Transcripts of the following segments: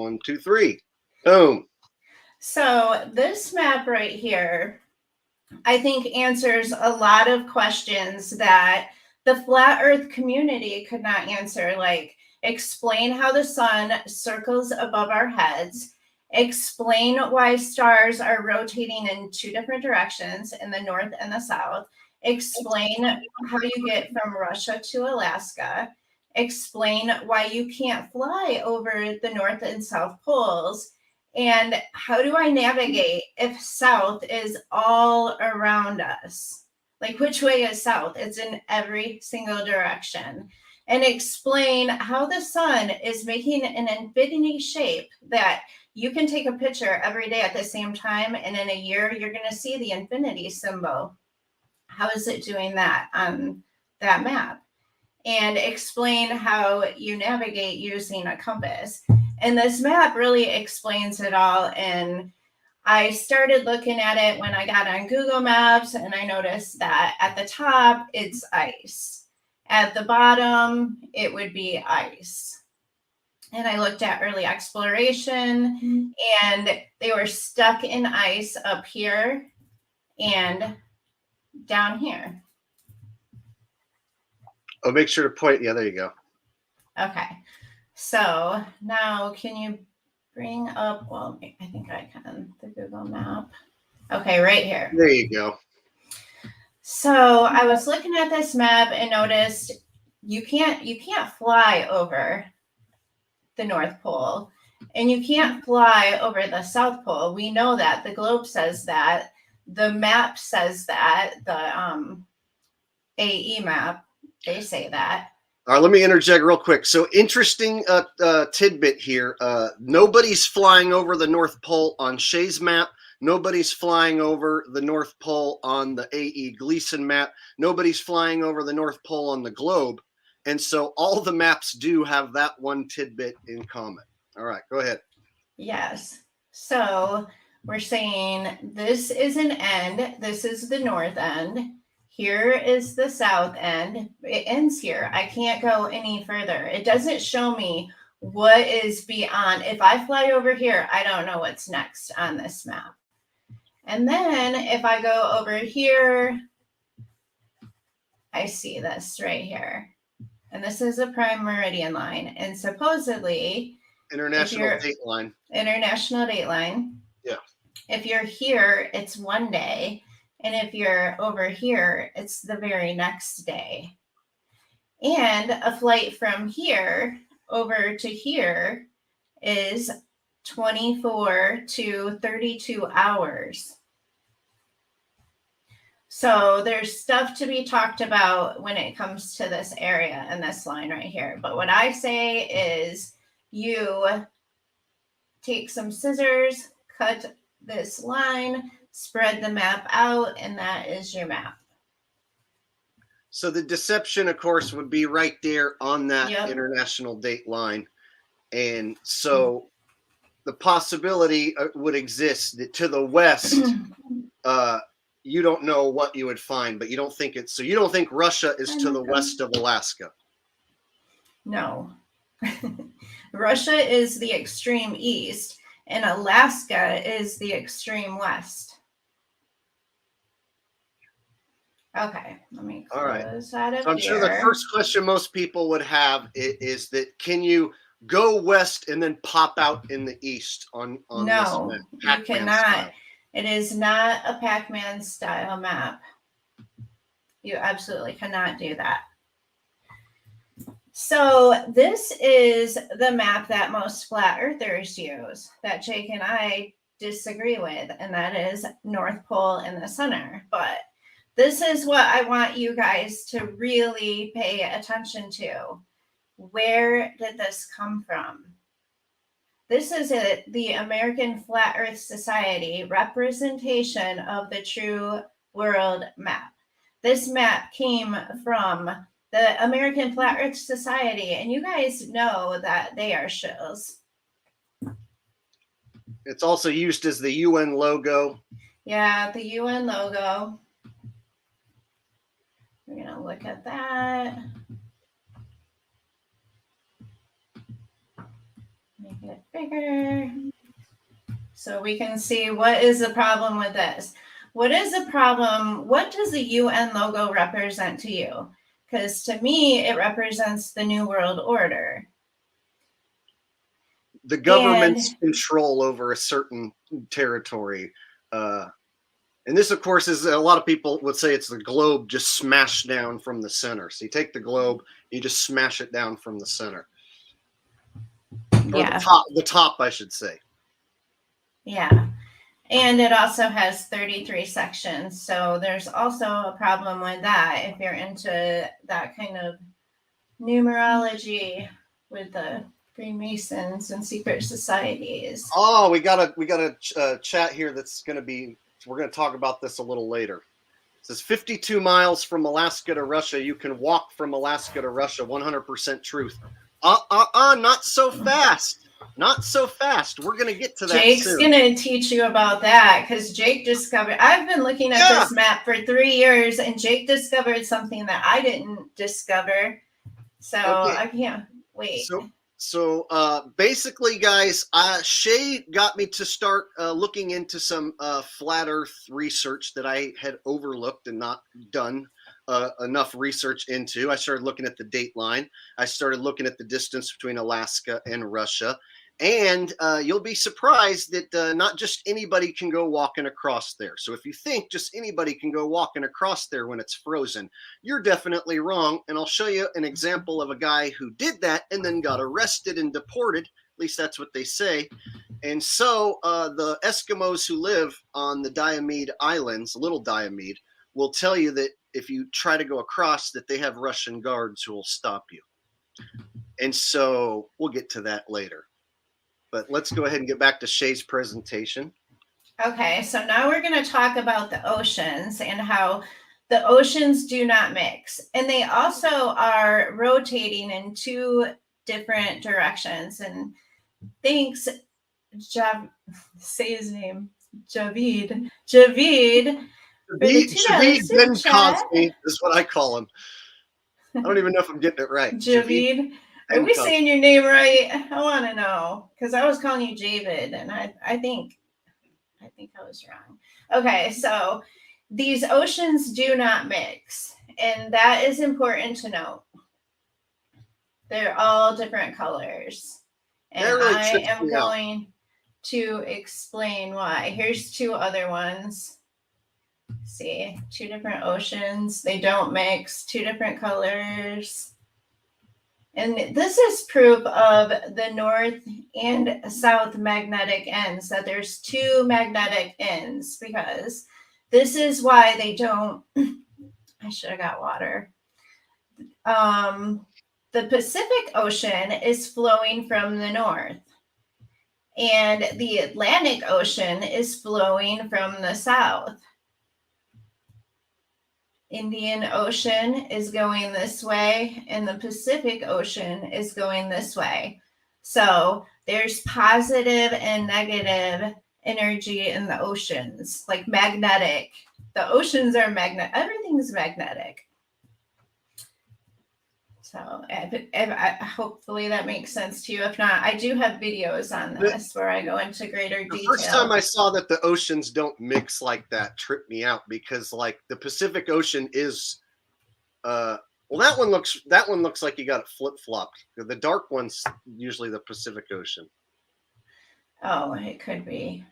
1, 2, 3. Boom. So this map right here, I think answers a lot of questions that the flat earth community could not answer, like explain how the sun circles above our heads, explain why stars are rotating in two different directions in the north and the south, explain how you get from Russia to Alaska, explain why you can't fly over the north and south poles, and how do I navigate if south is all around us? Like, which way is south? It's in every single direction. And explain how the sun is making an infinity shape that you can take a picture every day at the same time. And in a year, you're going to see the infinity symbol. How is it doing that on that map? And explain how you navigate using a compass. And this map really explains it all. And I started looking at it when I got on Google Maps, and I noticed that at the top, it's ice. At the bottom, it would be ice. And I looked at early exploration, and they were stuck in ice up here and down here. Oh, make sure to point. Yeah, there you go. Okay. So now can you bring up, well, I think I can, the Google map. Okay, right here. There you go. So I was looking at this map and noticed you can't fly over the North Pole, and you can't fly over the South Pole. We know that. The globe says that. The map says that. The AE map, they say that. All right, let me interject real quick. So interesting tidbit here. Nobody's flying over the North Pole on Shay's map. Nobody's flying over the North Pole on the A.E. Gleason map. Nobody's flying over the North Pole on the globe. And so all the maps do have that one tidbit in common. All right, go ahead. Yes. So we're saying this is an end. This is the north end. Here is the south end. It ends here. I can't go any further. It doesn't show me what is beyond. If I fly over here, I don't know what's next on this map. And then if I go over here, I see this right here. And this is a prime meridian line. And supposedly, International date line. International date line. Yeah. If you're here, it's one day. And if you're over here, it's the very next day. And a flight from here over to here is 24 to 32 hours. So there's stuff to be talked about when it comes to this area and this line right here. But what I say is you take some scissors, cut this line, spread the map out, and that is your map. So the deception, of course, would be right there on that international date line. And so the possibility would exist that to the west, you don't know what you would find, but you don't think it's, so you don't think Russia is to the west of Alaska? No. Russia is the extreme east, and Alaska is the extreme west. Okay, let me close that up. So I'm sure the first question most people would have is that can you go west and then pop out in the east on no, this map? You cannot. Style? It is not a Pac-Man style map. You absolutely cannot do that. So this is the map that most flat earthers use that Jake and I disagree with, and that is North Pole in the center. But this is what I want you guys to really pay attention to. Where did this come from? This is the American Flat Earth Society representation of the true world map. This map came from the American Flat Earth Society, and you guys know that they are shills. It's also used as the UN logo. Yeah, the UN logo. We're going to look at that. Make it bigger so we can see what is the problem with this. What is the problem? What does the UN logo represent to you? Because to me, it represents the New World Order. The government's control over a certain territory. And this, of course, is a lot of people would say it's the globe just smashed down from the center. So you take the globe, you just smash it down from the center. Or yeah. the top, I should say. Yeah. And it also has 33 sections. So there's also a problem with that if you're into that kind of numerology with the Freemasons and secret societies. Oh, we got a chat here that's going to be, we're going to talk about this a little later. It says 52 miles from Alaska to Russia. You can walk from Alaska to Russia. 100% truth. Not so fast. Not so fast. We're going to get to that Jake's soon. going to teach you about that because Jake discovered, I've been looking at this map for 3 years and Jake discovered something that I didn't discover. So okay. I can't wait. So basically, guys, Shay got me to start looking into some flat Earth research that I had overlooked and not done enough research into. I started looking at the date line. I started looking at the distance between Alaska and Russia. And you'll be surprised that not just anybody can go walking across there. So if you think just anybody can go walking across there when it's frozen, you're definitely wrong. And I'll show you an example of a guy who did that and then got arrested and deported. At least that's what they say. And so the Eskimos who live on the Diomede Islands, Little Diomede, will tell you that if you try to go across, that they have Russian guards who will stop you. And so we'll get to that later. But let's go ahead and get back to Shay's presentation. Okay, so now we're going to talk about the oceans and how the oceans do not mix. And they also are rotating in 2 different directions. And thanks, say his name, Javid. Javid Ben Cosby is what I call him. I don't even know if I'm getting it right. Javid. Are we saying your name right? I want to know because I was calling you Javid, and I think I was wrong. Okay, so these oceans do not mix, and that is important to note. They're all different colors, and really I am going to explain why. Here's 2 other ones. See, 2 different oceans. They don't mix. 2 different colors. And this is proof of the north and south magnetic ends, that there's 2 magnetic ends, because this is why they don't, I should have got water. The Pacific Ocean is flowing from the north, and the Atlantic Ocean is flowing from the south. Indian Ocean is going this way, and the Pacific Ocean is going this way. So there's positive and negative energy in the oceans, like magnetic. The oceans are magnetic. Everything's magnetic. So hopefully that makes sense to you. If not, I do have videos on this where I go into greater detail. The first time I saw that the oceans don't mix like that tripped me out, because like the Pacific Ocean is, well, that one looks like you got it flip-flopped. The dark one's usually the Pacific Ocean. Oh, it could be.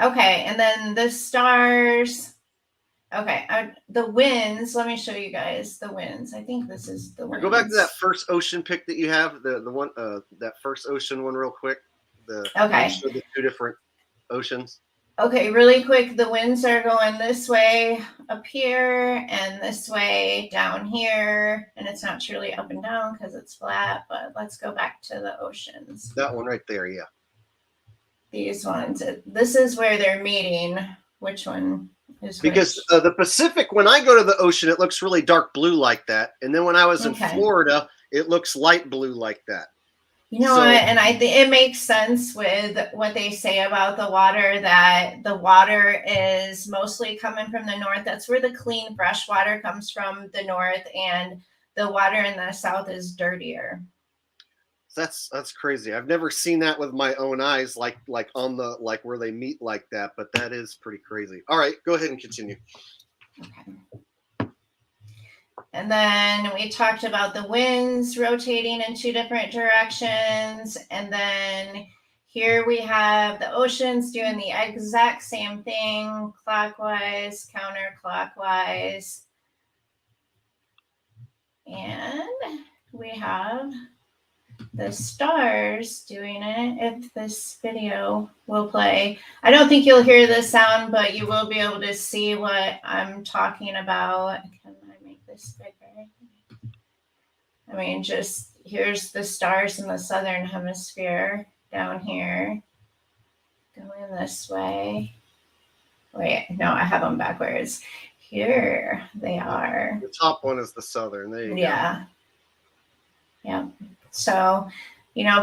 Okay, and then the stars. Okay, the winds. Let me show you guys the winds. I think this is the winds. Go back to that first ocean pic that you have, the one that first ocean one, real quick. Okay. Show the 2 different oceans. Okay, really quick. The winds are going this way up here and this way down here, and it's not truly up and down because it's flat. But let's go back to the oceans. That one right there, yeah. These ones. This is where they're meeting. Which one? Because the Pacific, when I go to the ocean, it looks really dark blue like that. And then when I was in Florida, it looks light blue like that. You know what? And I think it makes sense with what they say about the water, that the water is mostly coming from the north. That's where the clean, fresh water comes from, the north, and the water in the south is dirtier. That's crazy. I've never seen that with my own eyes, like on the like where they meet like that. But that is pretty crazy. All right, go ahead and continue. Okay. And then we talked about the winds rotating in two different directions. And then here we have the oceans doing the exact same thing, clockwise, counterclockwise. And we have the stars doing it. If this video will play, I don't think you'll hear the sound, but you will be able to see what I'm talking about. Can I make this bigger? I mean, just here's the stars in the southern hemisphere down here going this way. Wait, no, I have them backwards. Here they are. The top one is the southern. There you go. Yeah. Yeah. So,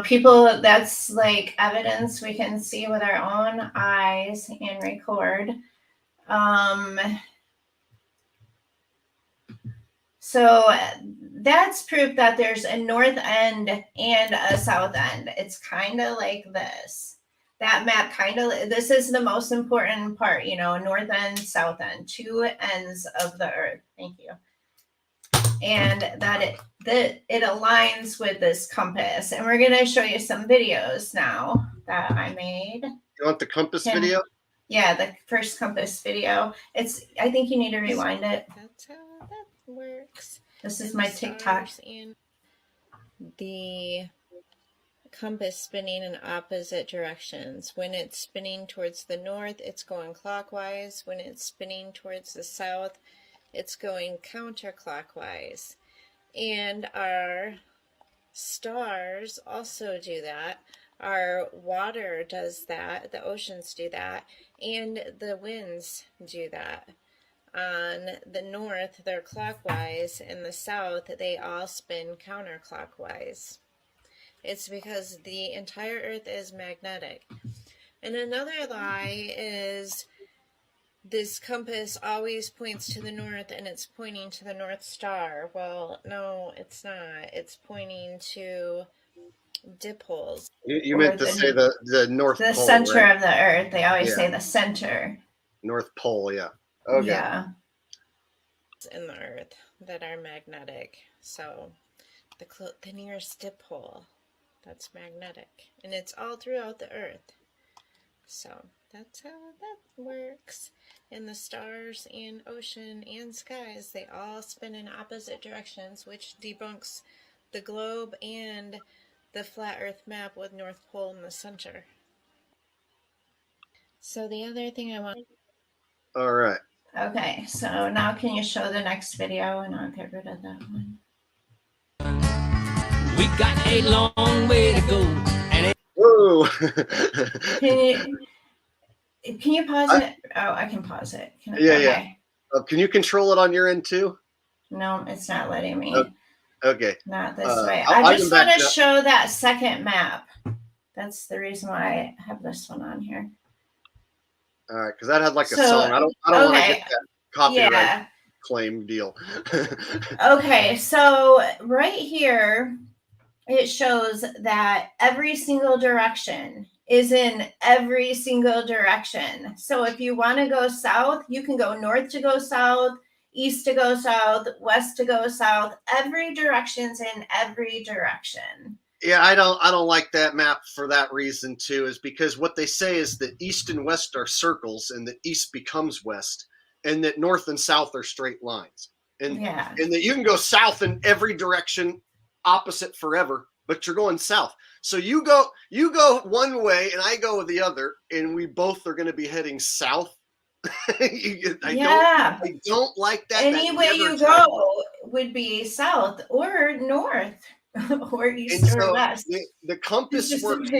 people, that's like evidence we can see with our own eyes and record. So that's proof that there's a north end and a south end. It's kind of like this. That map this is the most important part, north end, south end, two ends of the earth. Thank you. And that it aligns with this compass. And we're going to show you some videos now that I made. You want the compass video? Yeah, the first compass video. I think you need to rewind it. That's how that works. This is my TikTok. And the compass spinning in opposite directions. When it's spinning towards the north, it's going clockwise. When it's spinning towards the south, it's going counterclockwise. And our stars also do that. Our water does that. The oceans do that. And the winds do that. On the north, they're clockwise. In the south, they all spin counterclockwise. It's because the entire earth is magnetic. And another lie is this compass always points to the north and it's pointing to the North Star. Well, no, it's not. It's pointing to dipholes. You meant to say the North Pole. The center right? of the earth. They always say the center. North Pole, yeah. Okay. Yeah. In the earth that are magnetic. So the nearest dipole, that's magnetic. And it's all throughout the earth. So that's how that works. And the stars and ocean and skies, they all spin in opposite directions, which debunks the globe and the flat earth map with North Pole in the center. So the other thing I want... All right. Okay, so now can you show the next video and I'll get rid of that one. We got a long way to go. Whoa. Can you pause it? Oh, I can pause it. Yeah. Can you control it on your end too? No, it's not letting me. Okay. Not this way. I just want to show that second map. That's the reason why I have this one on here. All right, because that had like a song. I don't want to get that copyright claim deal. Okay, so right here, it shows that every single direction is in every single direction. So if you want to go south, you can go north to go south, east to go south, west to go south. Every direction's in every direction. Yeah, I don't like that map for that reason too, is because what they say is that east and west are circles and that east becomes west and that north and south are straight lines. And that you can go south in every direction opposite forever, but you're going south. So you go one way and I go the other and we both are going to be heading south. I don't like that. Any way you go would be south or north. Or east or west. The compass works.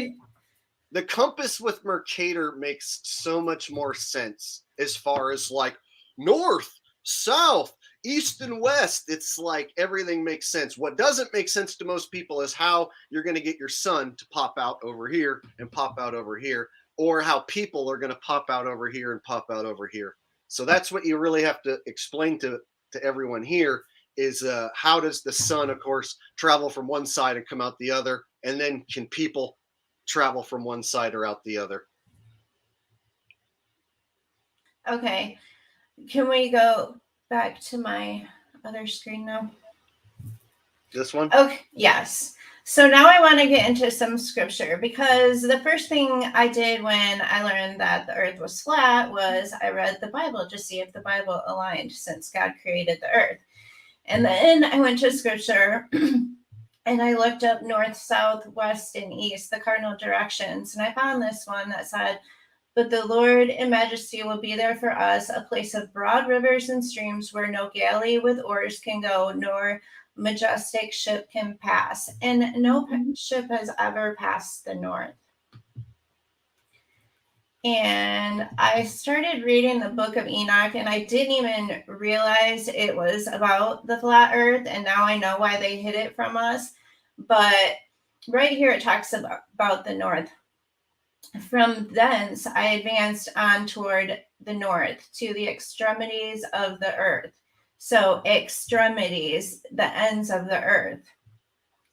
The compass with Mercator makes so much more sense as far as like north, south, east, and west. It's like everything makes sense. What doesn't make sense to most people is how you're going to get your sun to pop out over here and pop out over here, or how people are going to pop out over here and pop out over here. So that's what you really have to explain to everyone here. Is how does the sun, of course, travel from one side and come out the other? and then can people travel from one side or out the other? Okay. Can we go back to my other screen now? This one? Okay, yes. So now I want to get into some scripture, because the first thing I did when I learned that the earth was flat was I read the Bible to see if the Bible aligned, since God created the earth. And then I went to scripture and I looked up north, south, west, and east, the cardinal directions. And I found this one that said, "But the Lord in majesty will be there for us, a place of broad rivers and streams where no galley with oars can go, nor majestic ship can pass." And no ship has ever passed the north. And I started reading the book of Enoch, and I didn't even realize it was about the flat earth. And now I know why they hid it from us. But right here, it talks about the north. From thence I advanced on toward the north to the extremities of the earth. So extremities, the ends of the earth.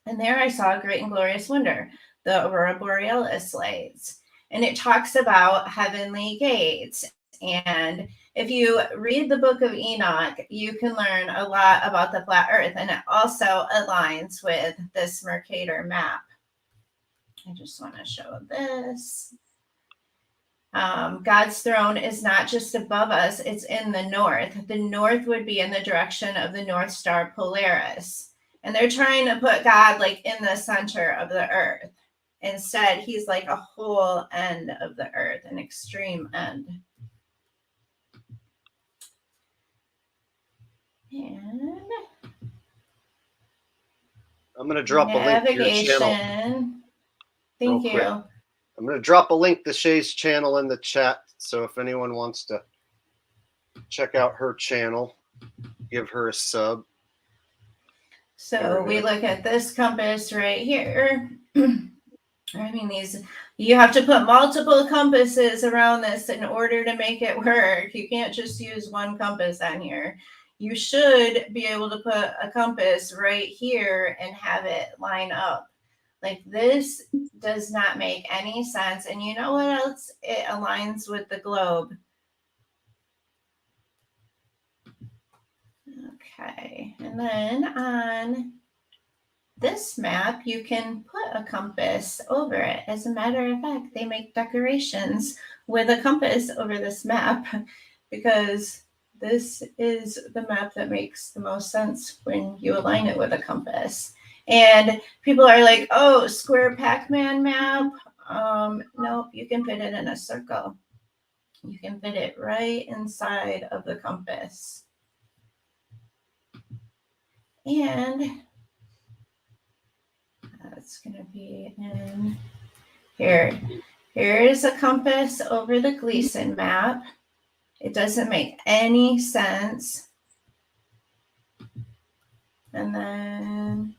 And there I saw a great and glorious wonder, the aurora borealis lights. And it talks about heavenly gates. And if you read the book of Enoch, you can learn a lot about the flat earth. And it also aligns with this Mercator map. I just want to show this. God's throne is not just above us, it's in the north. The north would be in the direction of the North Star Polaris. And they're trying to put God like in the center of the earth. Instead, he's like a whole end of the earth, an extreme end. And I'm going to drop a link to your channel. Thank you. I'm going to drop a link to Shay's channel in the chat. So if anyone wants to check out her channel, give her a sub. So we look at this compass right here. I mean, you have to put multiple compasses around this in order to make it work. You can't just use one compass on here. You should be able to put a compass right here and have it line up. Like, this does not make any sense. And you know what else? It aligns with the globe. Okay, and then on this map, you can put a compass over it. As a matter of fact, they make decorations with a compass over this map, because this is the map that makes the most sense when you align it with a compass. And people are like, "Oh, square Pac-Man map." Nope, you can fit it in a circle. You can fit it right inside of the compass. And that's going to be in here. Here's a compass over the Gleason map. It doesn't make any sense. And then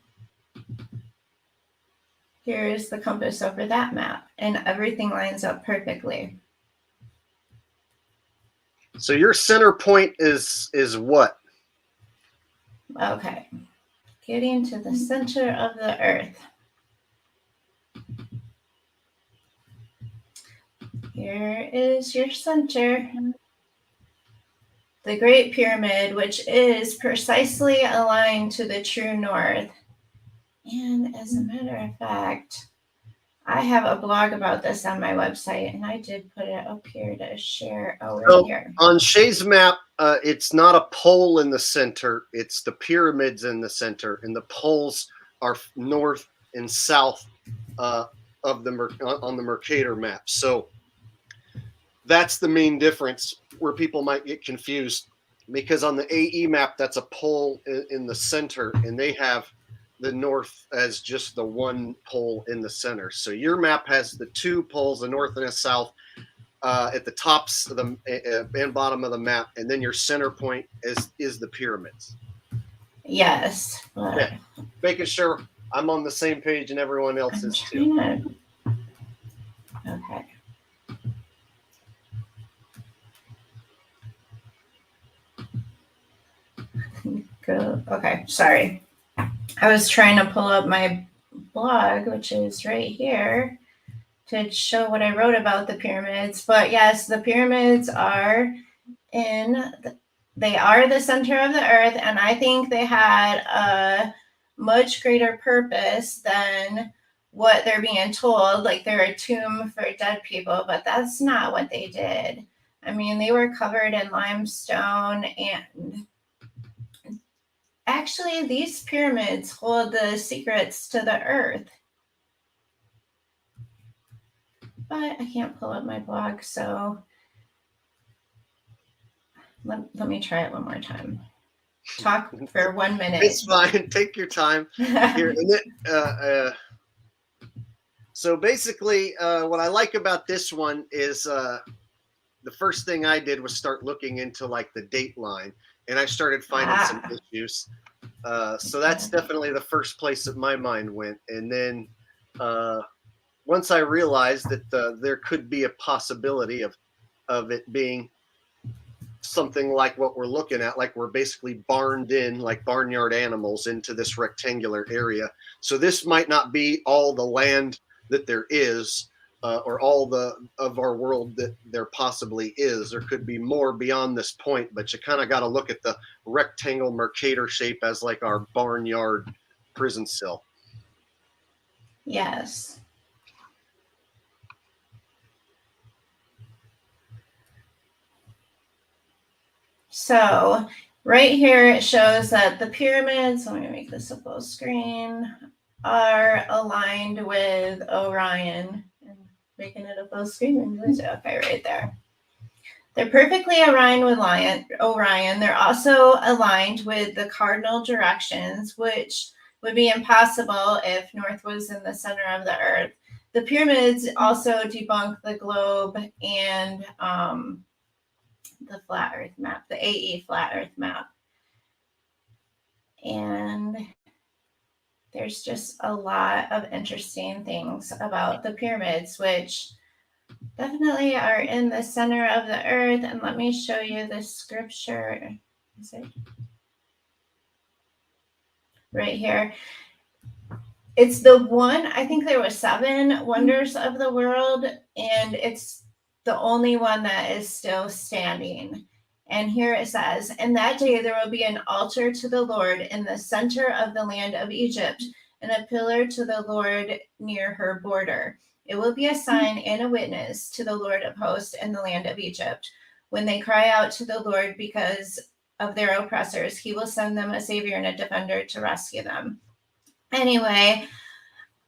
here's the compass over that map. And everything lines up perfectly. So your center point is what? Okay. Getting to the center of the earth. Here is your center. The Great Pyramid, which is precisely aligned to the true north. And as a matter of fact, I have a blog about this on my website, and I did put it up here to share over here. On Shay's map, it's not a pole in the center. It's the pyramids in the center, and the poles are north and south of on the Mercator map. So that's the main difference where people might get confused, because on the AE map, that's a pole in the center, and they have the north as just the one pole in the center. So your map has the two poles, the north and the south, at the tops of the and bottom of the map, and then your center point is the pyramids. Yes. Okay. Making sure I'm on the same page and everyone else is too. Okay. Go. Okay, sorry. I was trying to pull up my blog, which is right here, to show what I wrote about the pyramids. But yes, the pyramids are they are the center of the earth, and I think they had a much greater purpose than what they're being told. Like they're a tomb for dead people, but that's not what they did. I mean, they were covered in limestone, and actually these pyramids hold the secrets to the earth. But I can't pull up my blog, so let me try it one more time. Talk for 1 minute. It's fine. Take your time. Here, so basically, what I like about this one is the first thing I did was start looking into like the date line, and I started finding some issues. So that's definitely the first place that my mind went. And then once I realized that there could be a possibility of it being something like what we're looking at, like we're basically barned in like barnyard animals into this rectangular area. So this might not be all the land that there is, or all of our world that there possibly is. There could be more beyond this point, but you kind of got to look at the rectangle Mercator shape as like our barnyard prison cell. Yes. So right here it shows that the pyramids, let me make this a full screen, are aligned with Orion. And making it a full screen. Okay, right there. They're perfectly aligned with Orion. They're also aligned with the cardinal directions, which would be impossible if North was in the center of the earth. The pyramids also debunk the globe and the flat earth map, the AE flat earth map. And there's just a lot of interesting things about the pyramids, which definitely are in the center of the earth. And let me show you the scripture. Is it right here? It's the one, I think there were 7 wonders of the world, and it's the only one that is still standing. And here it says, "In that day there will be an altar to the Lord in the center of the land of Egypt, and a pillar to the Lord near her border. It will be a sign and a witness to the Lord of hosts in the land of Egypt. When they cry out to the Lord because of their oppressors, he will send them a savior and a defender to rescue them." Anyway,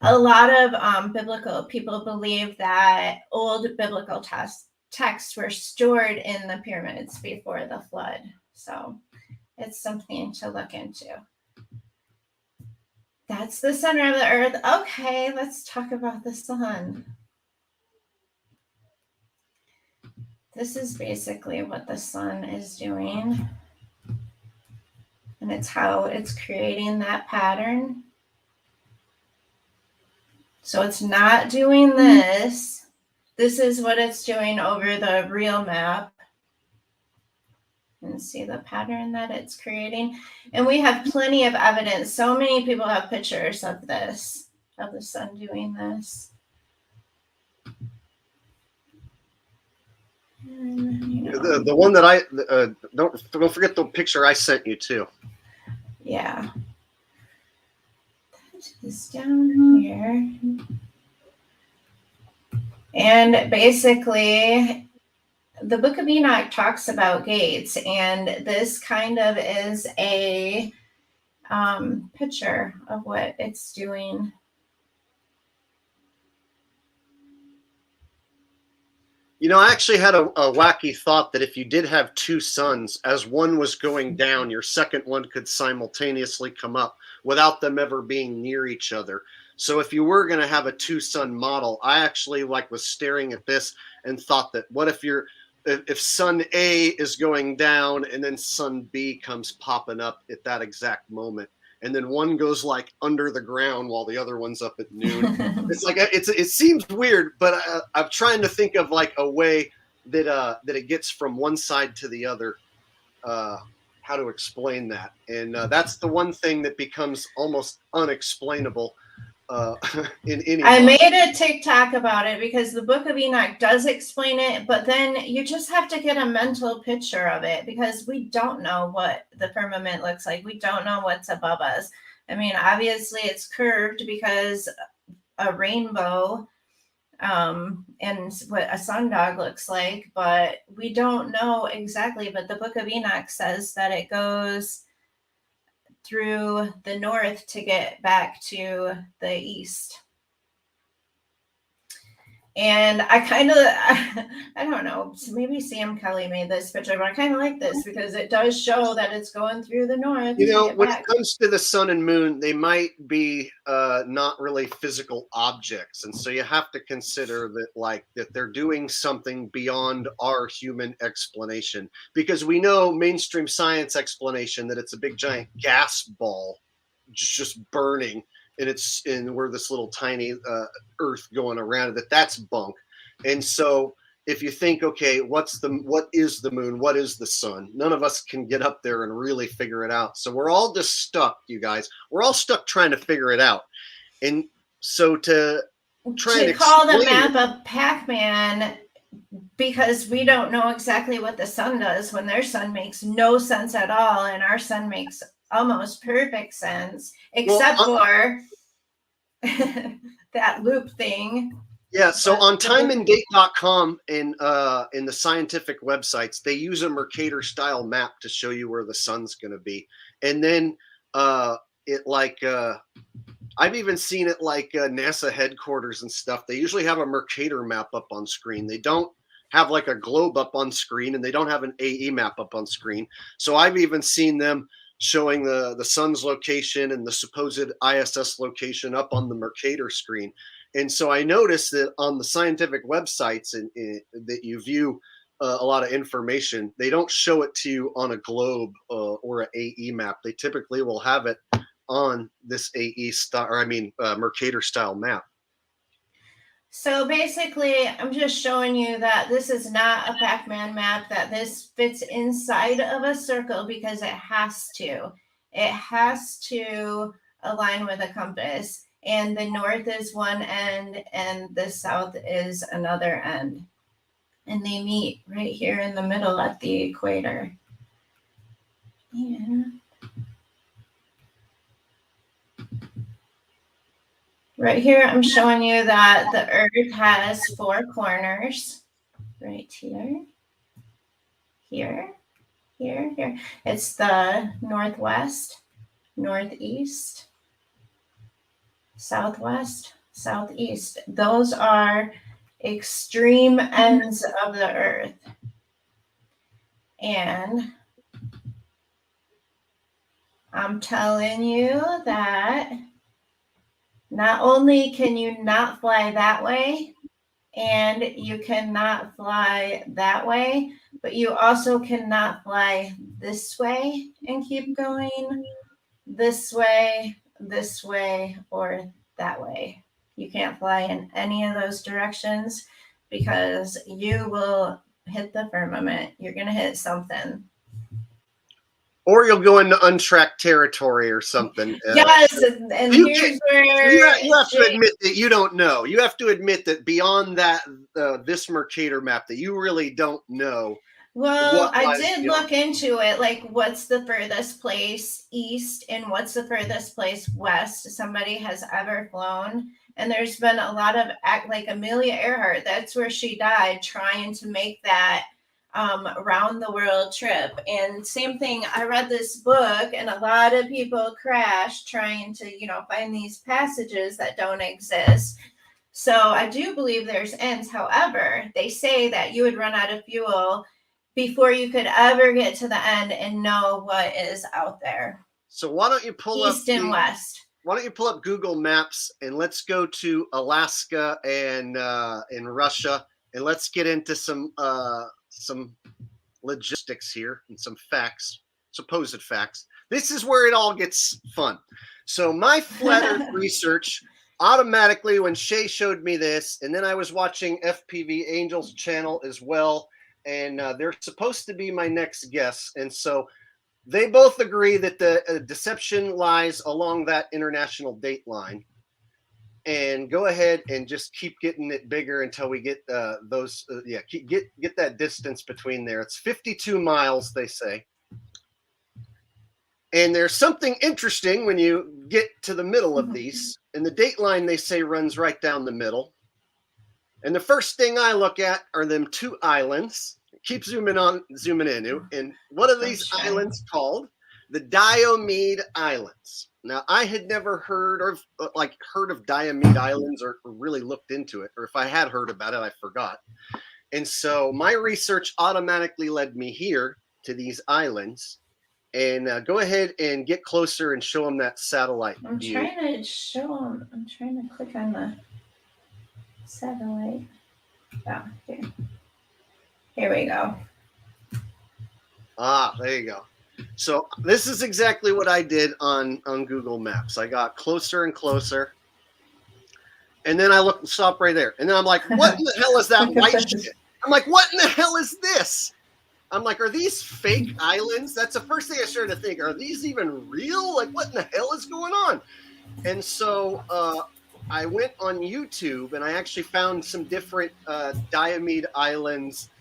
a lot of biblical people believe that old biblical texts were stored in the pyramids before the flood. So it's something to look into. That's the center of the earth. Okay, let's talk about the sun. This is basically what the sun is doing. And it's how it's creating that pattern. So it's not doing this. This is what it's doing over the real map. And see the pattern that it's creating. And we have plenty of evidence. So many people have pictures of this, of the sun doing this. And, the one that I don't forget the picture I sent you too. Yeah. Is down here. And basically, the Book of Enoch talks about gates, and this kind of is a picture of what it's doing. You know, I actually had a wacky thought that if you did have 2 suns, as one was going down, your second one could simultaneously come up without them ever being near each other. So if you were going to have a 2-sun model, I actually was staring at this and thought that what if sun A is going down and then sun B comes popping up at that exact moment, and then one goes under the ground while the other one's up at noon. It's it seems weird, but I'm trying to think of a way that it gets from one side to the other. How to explain that? And that's the one thing that becomes almost unexplainable in any I model. made a TikTok about it because the Book of Enoch does explain it, but then you just have to get a mental picture of it because we don't know what the firmament looks like. We don't know what's above us. I mean, obviously it's curved because a rainbow and what a sundog looks like, but we don't know exactly. But the Book of Enoch says that it goes through the north to get back to the east. And I kind of, I don't know, maybe Sam Kelly made this picture, but I kind of like this because it does show that it's going through the north You to know, get when back. it comes to the sun and moon, they might be not really physical objects, and so you have to consider that, like, that they're doing something beyond our human explanation. Because we know mainstream science explanation that it's a big giant gas ball just burning, and we're this little tiny Earth going around it. That's bunk. And so if you think, okay, what is the moon? What is the sun? None of us can get up there and really figure it out. So we're all just stuck, you guys. We're all stuck trying to figure it out. And so to try and To call the explain map of Pac-Man because we don't know exactly what the sun does when their sun makes no sense at all, and our sun makes almost perfect sense, except for that loop thing. Yeah, so But on the book- timeanddate.com and in the scientific websites, they use a Mercator style map to show you where the sun's going to be. And then it like I've even seen it like NASA headquarters and stuff. They usually have a Mercator map up on screen. They don't have like a globe up on screen, and they don't have an AE map up on screen. So I've even seen them showing the sun's location and the supposed ISS location up on the Mercator screen. And so I noticed that on the scientific websites that you view a lot of information, they don't show it to you on a globe or an AE map. They typically will have it on this AE style, or I mean, Mercator style map. So basically, I'm just showing you that this is not a Pac-Man map, that this fits inside of a circle because it has to. It has to align with a compass. And the north is one end and the south is another end. And they meet right here in the middle at the equator. Yeah. Right here, I'm showing you that the Earth has 4 corners. Right here, here, here. It's the northwest, northeast, southwest, southeast. Those are extreme ends of the Earth. And I'm telling you that not only can you not fly that way, and you cannot fly that way, but you also cannot fly this way and keep going, this way, or that way. You can't fly in any of those directions because you will hit the firmament. You're going to hit something. Or you'll go into untracked territory or something. Yes, and here's where you have to admit that you don't know. You have to admit that beyond that, this Mercator map, that you really don't know. Well, I did look into it, like what's the furthest place east and what's the furthest place west somebody has ever flown. And there's been a lot of, like Amelia Earhart, that's where she died, trying to make that around the world trip. And same thing, I read this book and a lot of people crashed trying to, find these passages that don't exist. So I do believe there's ends. However, they say that you would run out of fuel before you could ever get to the end and know what is out there. So why don't you pull East and west? Why don't you pull up Google Maps and let's go to Alaska and in Russia, and let's get into some logistics here and some facts, supposed facts. This is where it all gets fun. So my flat Earth research automatically, when Shay showed me this, and then I was watching FPV Angel's channel as well, and they're supposed to be my next guests, and so they both agree that the deception lies along that international date line. and go ahead and just keep getting it bigger until we get those. Get that distance between there. It's 52 miles, they say. And there's something interesting when you get to the middle of these. And the date line, they say, runs right down the middle. And the first thing I look at are them two islands. Keep zooming in. And what are these islands called? The Diomede Islands. Now, I had never heard of Diomede Islands or really looked into it, or if I had heard about it, I forgot. And so my research automatically led me here to these islands. And go ahead and get closer and show them that satellite view. I'm trying to show them. I'm trying to click on the satellite. Oh, here we go. Ah, there you go. So this is exactly what I did on Google Maps. I got closer and closer. And then I stop right there. And then I'm like, what in the hell is that white shit? I'm like, what in the hell is this? I'm like, are these fake islands? That's the first thing I started to think. Are these even real? Like, what in the hell is going on? And so I went on YouTube and I actually found some different Diomede Islands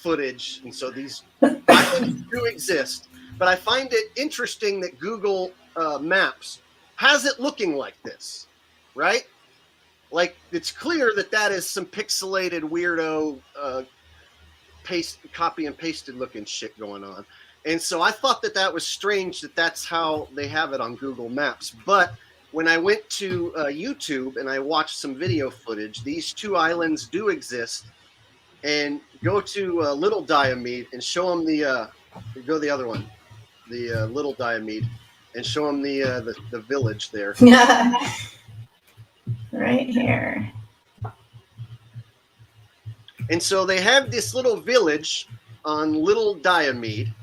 footage. And so these islands do exist. But I find it interesting that Google Maps has it looking like this, right? Like, it's clear that is some pixelated weirdo copy and pasted looking shit going on. And so I thought that was strange that's how they have it on Google Maps. But when I went to YouTube and I watched some video footage, these two islands do exist. And go to Little Diomede and show them go the other one, the Little Diomede, and show them the village there. Right here. And so they have this little village on Little Diomede,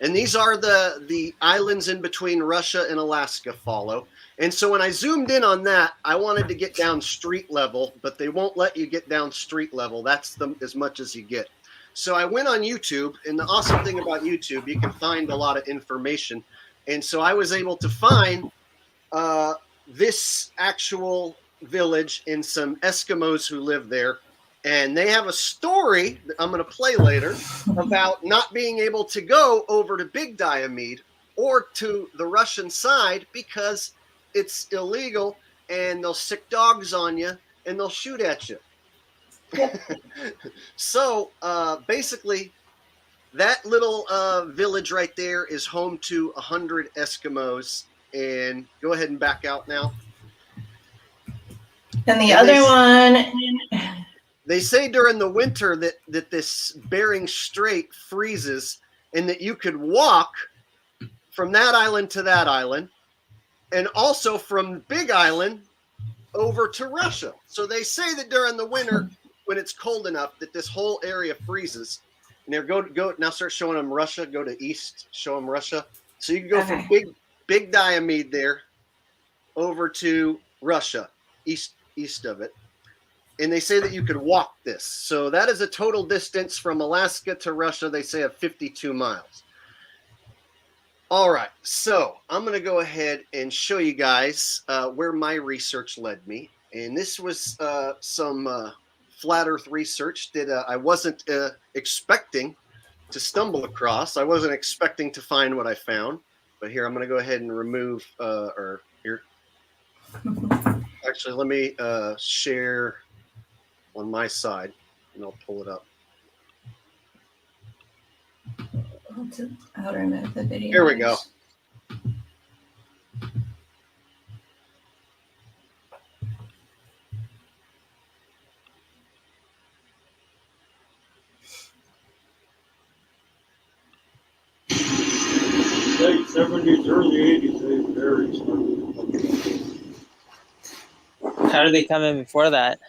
and these are the islands in between Russia and Alaska follow. And so when I zoomed in on that, I wanted to get down street level, but they won't let you get down street level. That's as much as you get. So I went on YouTube, and the awesome thing about YouTube, you can find a lot of information. And so I was able to find this actual village and some Eskimos who live there. And they have a story that I'm going to play later about not being able to go over to Big Diomede or to the Russian side because it's illegal and they'll sick dogs on you and they'll shoot at you. Yep. So basically, that little village right there is home to 100 Eskimos. And go ahead and back out now. And the other one... They say during the winter that this Bering Strait freezes and that you could walk from that island to that island and also from Big Island over to Russia. So they say that during the winter when it's cold enough that this whole area freezes. And they're go now start showing them Russia, go to east, show them Russia. So you can go from Big Diomede there over to Russia, east of it. And they say that you could walk this. So that is a total distance from Alaska to Russia, they say, of 52 miles. All right. So I'm going to go ahead and show you guys where my research led me. And this was some flat Earth research that I wasn't expecting to stumble across. I wasn't expecting to find what I found. But here, I'm going to go ahead and remove here. Actually, let me share on my side, and I'll pull it up. I'll remove the video. Here we go. Late 70s, early 80s, they very started. How did they come in before that?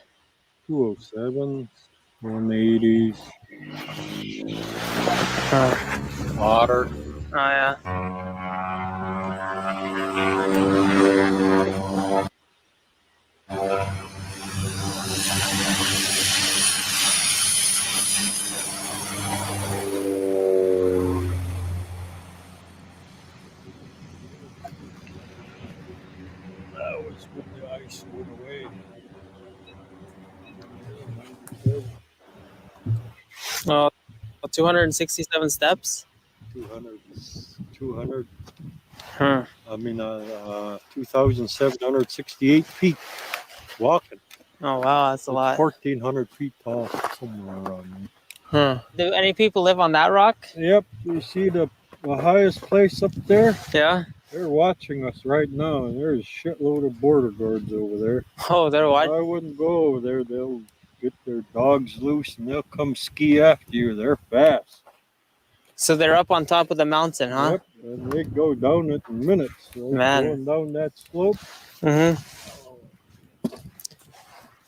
207, 180s, Oh water. yeah. That was when the ice went away. Oh, 267 steps. 200. Huh. I mean, 2,768 feet walking. Oh wow, that's a It's lot. 1,400 feet tall, somewhere around there. Huh. Do any people live on that rock? Yep, you see the highest place up there? Yeah. They're watching us right now, and there's a shitload of border guards over there. Oh, they're what? I wouldn't go over there. They'll get their dogs loose, and they'll come ski after you. They're fast. So they're up on top of the mountain, huh? Yep, and they go down it in minutes. So Man. going down that slope. Mm-hmm.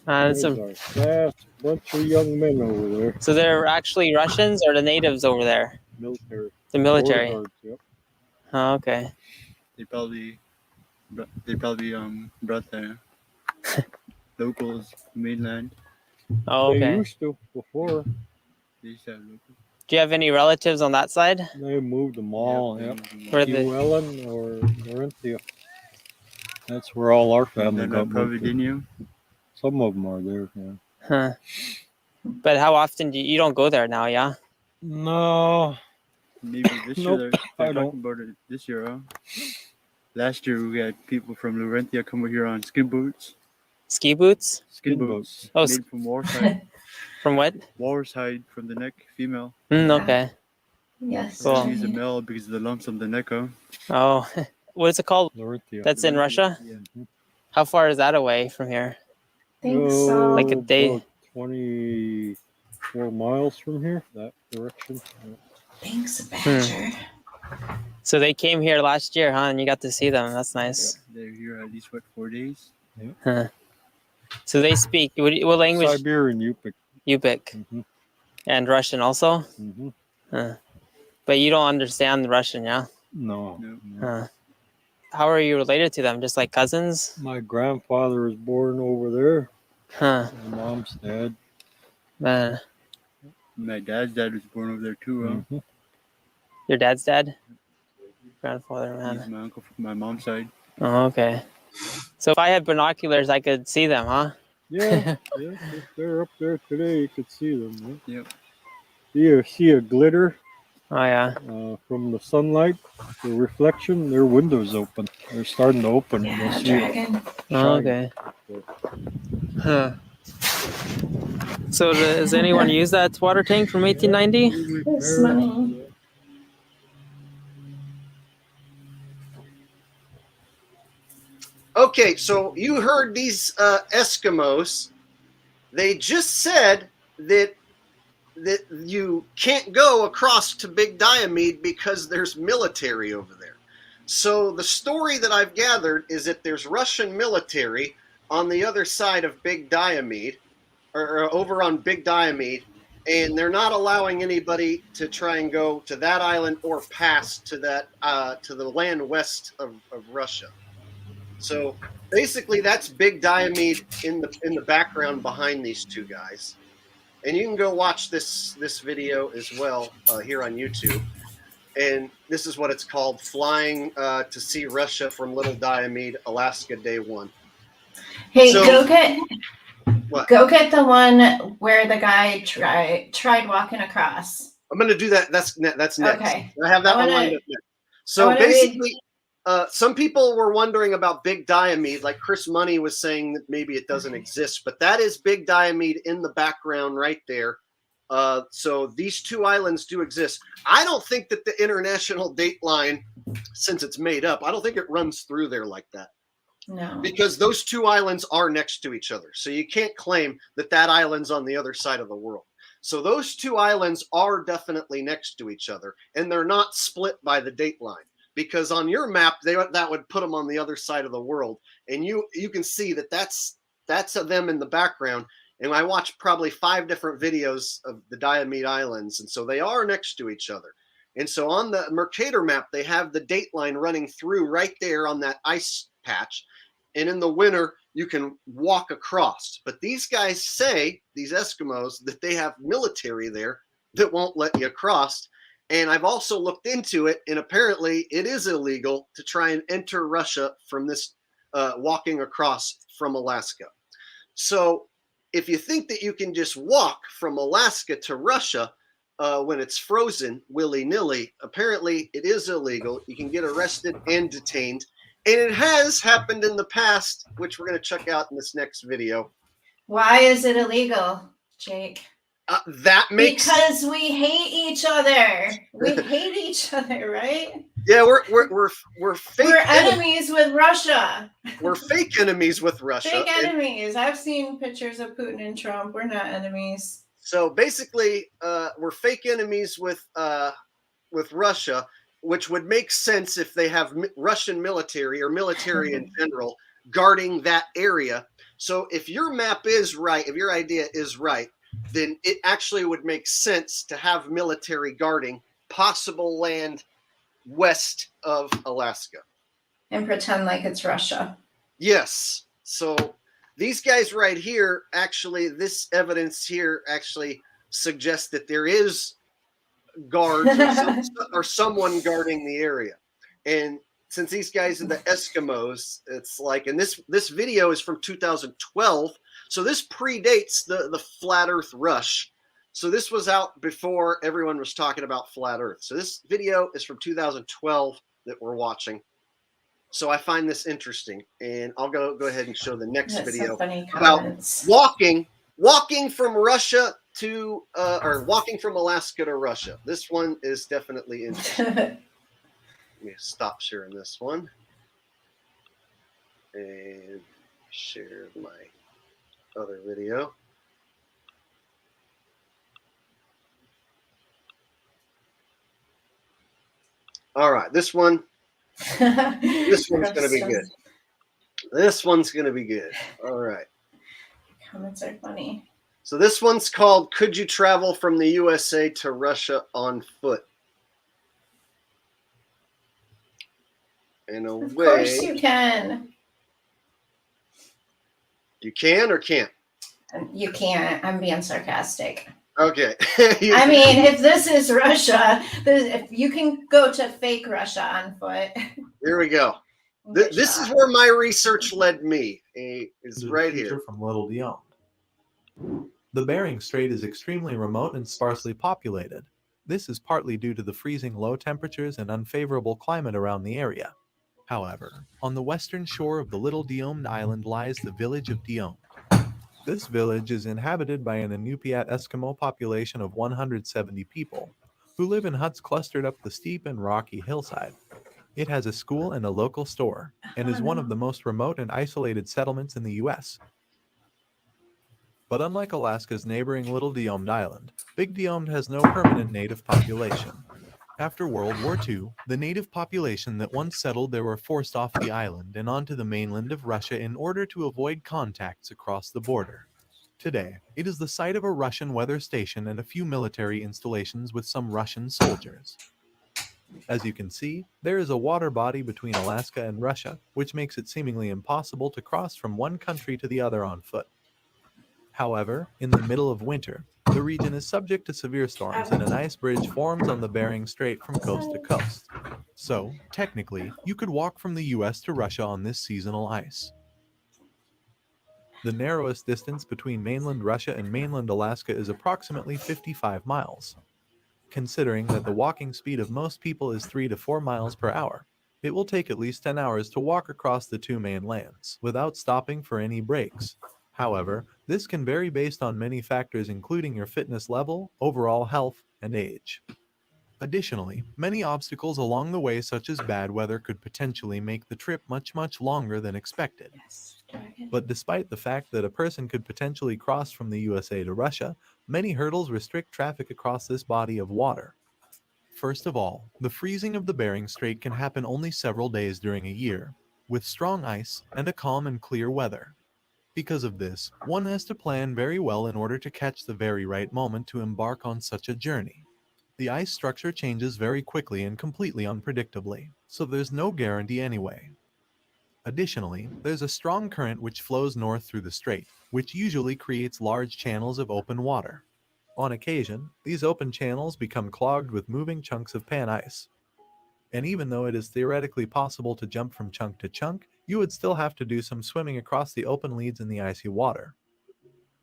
There's Some, a fast bunch of young men over there. so they're actually Russians or the natives over there? Military. The military. Border guards, yep. Oh, okay. They probably brought the locals mainland. Oh, They okay. used to before. They used to have locals. Do you have any relatives on that side? They moved them all. Yeah, Yep. Where the Ellen or Larentia. That's where all our family got Probably moved to. didn't you? Some of them are there. Yeah. Huh. But how often do you don't go there now? Yeah. No, Maybe this Nope, year. I They're don't. talking about it this year, huh? Last year we had people from Larentia come over here on skin boots. Ski boots? Skin Skin boots. Oh, made from walrus hide. From what? Walrus hide from the neck, female. Okay. Yes. Cool. They use a male because of the lumps on the neck, huh? Oh, what is it called? Larentia. That's in Russia? Yeah. How far is that away from here? Thanks. So Like a day. About 24 miles from here, that direction. Yeah. thanks, Badger. So they came here last year, huh? And you got to see them. That's nice. They're here at least, 4 days? Huh. So they speak what language? Siberian Yupik. Yupik Mm-hmm. and Russian also. Mm-hmm. Huh. But you don't understand Russian, yeah? No. No. Huh. How are you related to them? Just like cousins? My grandfather was born over there. Huh. My mom's dad. Man. My dad's dad was born over there too, huh? Mm-hmm. Your dad's dad? Grandfather, man. He's my uncle from my mom's side. Oh, okay. So if I had binoculars, I could see them, huh? Yeah, yeah. If they're up there today, you could see them. Yeah. Yep. You see a glitter Oh, yeah. from the sunlight, the reflection. Their windows open. They're starting to open. Yeah, You'll see it. dragon. Oh, okay. Huh. So does anyone use that water tank from 1890? This money. Okay, so you heard these Eskimos. They just said that you can't go across to Big Diomede because there's military over there. So the story that I've gathered is that there's Russian military on the other side of Big Diomede, or over on Big Diomede, and they're not allowing anybody to try and go to that island or pass to that to the land west of Russia. So basically, that's Big Diomede in the background behind these two guys, and you can go watch this video as well here on YouTube. And this is what it's called: Flying to See Russia from Little Diomede, Alaska, Day 1. Hey, So- go get the one where the guy tried walking across. I'm going to do that. That's next. Okay. I have that one wanna- lined up next. So wanna read- basically, some people were wondering about Big Diomede. Like Chris Money was saying that maybe it doesn't exist, but that is Big Diomede in the background right there. So these two islands do exist. I don't think that the international date line, since it's made up, I don't think it runs through there like that. No. Because those two islands are next to each other. So you can't claim that that island's on the other side of the world. So those two islands are definitely next to each other, and they're not split by the date line. Because on your map, that would put them on the other side of the world. And you can see that that's them in the background. And I watched probably 5 different videos of the Diomede Islands, and so they are next to each other. And so on the Mercator map, they have the date line running through right there on that ice patch. And in the winter, you can walk across. But these guys say, these Eskimos, that they have military there that won't let you across. And I've also looked into it, and apparently it is illegal to try and enter Russia from this walking across from Alaska. So if you think that you can just walk from Alaska to Russia, when it's frozen willy-nilly, apparently it is illegal. You can get arrested and detained. And it has happened in the past, which we're going to check out in this next video. Why is it illegal, Jake? That makes Because we hate each other. We hate each other, right? Yeah, we're fake We're enemies with Russia. We're fake enemies with Russia. Fake enemies. I've seen pictures of Putin and Trump. We're not enemies. So basically, we're fake enemies with Russia, which would make sense if they have Russian military or military in general guarding that area. So if your map is right, if your idea is right, then it actually would make sense to have military guarding possible land west of Alaska. And pretend like it's Russia. Yes. So these guys right here, actually, this evidence here actually suggests that there is guards or someone guarding the area. And since these guys are the Eskimos, it's like, and this video is from 2012. So this predates the flat earth rush. So this was out before everyone was talking about flat earth. So this video is from 2012 that we're watching. So I find this interesting, and I'll go ahead and show the next video about walking from Russia to or walking from Alaska to Russia. This one is definitely interesting. Let me stop sharing this one and share my other video. All right, this one's going to be good. This one's going to be good. All right. Comments are funny. So this one's called "Could You Travel from the USA to Russia on Foot?" In a Of way, course you can. You can or can't? You can't. I'm being sarcastic. Okay. I mean, if this is Russia, if you can go to fake Russia on foot. Here we go. This is where my research led me. Is right here. From Little Diomede. The Bering Strait is extremely remote and sparsely populated. This is partly due to the freezing low temperatures and unfavorable climate around the area. However, on the western shore of the Little Diomede Island lies the village of Diomede. This village is inhabited by an Inupiat Eskimo population of 170 people, who live in huts clustered up the steep and rocky hillside. It has a school and a local store, and is one of the most remote and isolated settlements in the U.S. But unlike Alaska's neighboring Little Diomede Island, Big Diomede has no permanent native population. After World War II, the native population that once settled there were forced off the island and onto the mainland of Russia in order to avoid contacts across the border. Today, it is the site of a Russian weather station and a few military installations with some Russian soldiers. As you can see, there is a water body between Alaska and Russia, which makes it seemingly impossible to cross from one country to the other on foot. However, in the middle of winter, the region is subject to severe storms and an ice bridge forms on the Bering Strait from coast to coast. So, technically, you could walk from the US to Russia on this seasonal ice. The narrowest distance between mainland Russia and mainland Alaska is approximately 55 miles. Considering that the walking speed of most people is 3 to 4 miles per hour, it will take at least 10 hours to walk across the two main lands without stopping for any breaks. However, this can vary based on many factors including your fitness level, overall health, and age. Additionally, many obstacles along the way such as bad weather could potentially make the trip much longer than expected. But despite the fact that a person could potentially cross from the USA to Russia, many hurdles restrict traffic across this body of water. First of all, the freezing of the Bering Strait can happen only several days during a year, with strong ice and a calm and clear weather. Because of this, one has to plan very well in order to catch the very right moment to embark on such a journey. The ice structure changes very quickly and completely unpredictably, so there's no guarantee anyway. Additionally, there's a strong current which flows north through the strait, which usually creates large channels of open water. On occasion, these open channels become clogged with moving chunks of pan ice. And even though it is theoretically possible to jump from chunk to chunk, you would still have to do some swimming across the open leads in the icy water.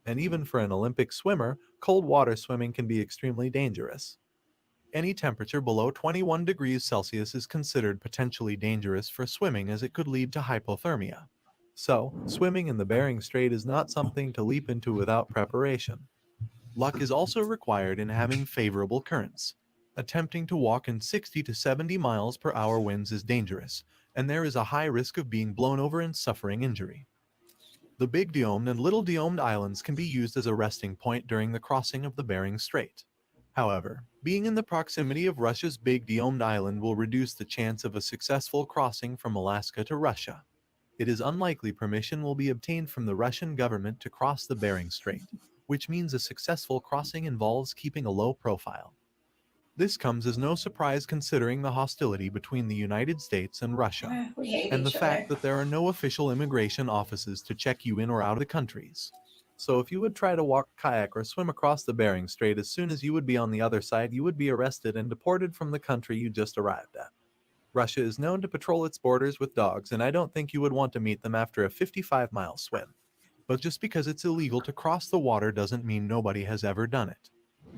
And even for an Olympic swimmer, cold water swimming can be extremely dangerous. Any temperature below 21 degrees Celsius is considered potentially dangerous for swimming as it could lead to hypothermia. So, swimming in the Bering Strait is not something to leap into without preparation. Luck is also required in having favorable currents. Attempting to walk in 60 to 70 miles per hour winds is dangerous, and there is a high risk of being blown over and suffering injury. The Big Domed and Little Domed Islands can be used as a resting point during the crossing of the Bering Strait. However, being in the proximity of Russia's Big Domed Island will reduce the chance of a successful crossing from Alaska to Russia. It is unlikely permission will be obtained from the Russian government to cross the Bering Strait, which means a successful crossing involves keeping a low profile. This comes as no surprise considering the hostility between the United States and Russia, We hate and the each fact other. that there are no official immigration offices to check you in or out of the countries. So if you would try to walk, kayak, or swim across the Bering Strait, as soon as you would be on the other side, you would be arrested and deported from the country you just arrived at. Russia is known to patrol its borders with dogs, and I don't think you would want to meet them after a 55-mile swim. But just because it's illegal to cross the water doesn't mean nobody has ever done it.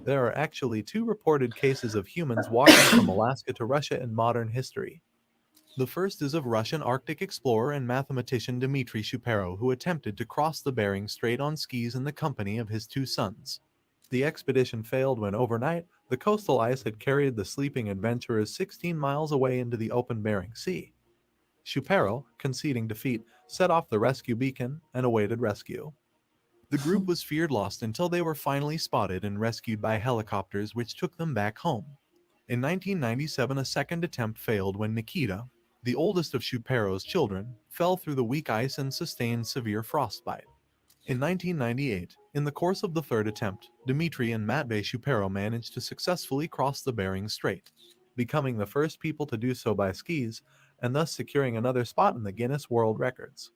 There are actually 2 reported cases of humans walking from Alaska to Russia in modern history. The first is of Russian Arctic explorer and mathematician Dmitry Shapiro, who attempted to cross the Bering Strait on skis in the company of his 2 sons. The expedition failed when overnight, the coastal ice had carried the sleeping adventurers 16 miles away into the open Bering Sea. Shapiro, conceding defeat, set off the rescue beacon and awaited rescue. The group was feared lost until they were finally spotted and rescued by helicopters, which took them back home. In 1997, a second attempt failed when Nikita, the oldest of Shapiro's children, fell through the weak ice and sustained severe frostbite. In 1998, in the course of the third attempt, Dmitry and Matvey Shapiro managed to successfully cross the Bering Strait, becoming the first people to do so by skis, and thus securing another spot in the Guinness World Records.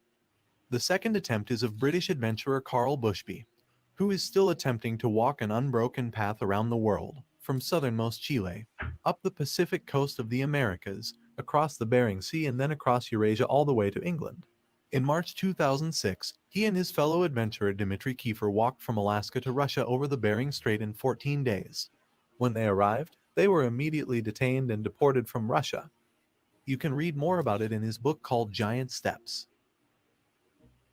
The second attempt is of British adventurer Carl Bushby, who is still attempting to walk an unbroken path around the world, from southernmost Chile, up the Pacific coast of the Americas, across the Bering Sea, and then across Eurasia all the way to England. In March 2006, he and his fellow adventurer Dmitry Kiefer walked from Alaska to Russia over the Bering Strait in 14 days. When they arrived, they were immediately detained and deported from Russia. You can read more about it in his book called Giant Steps.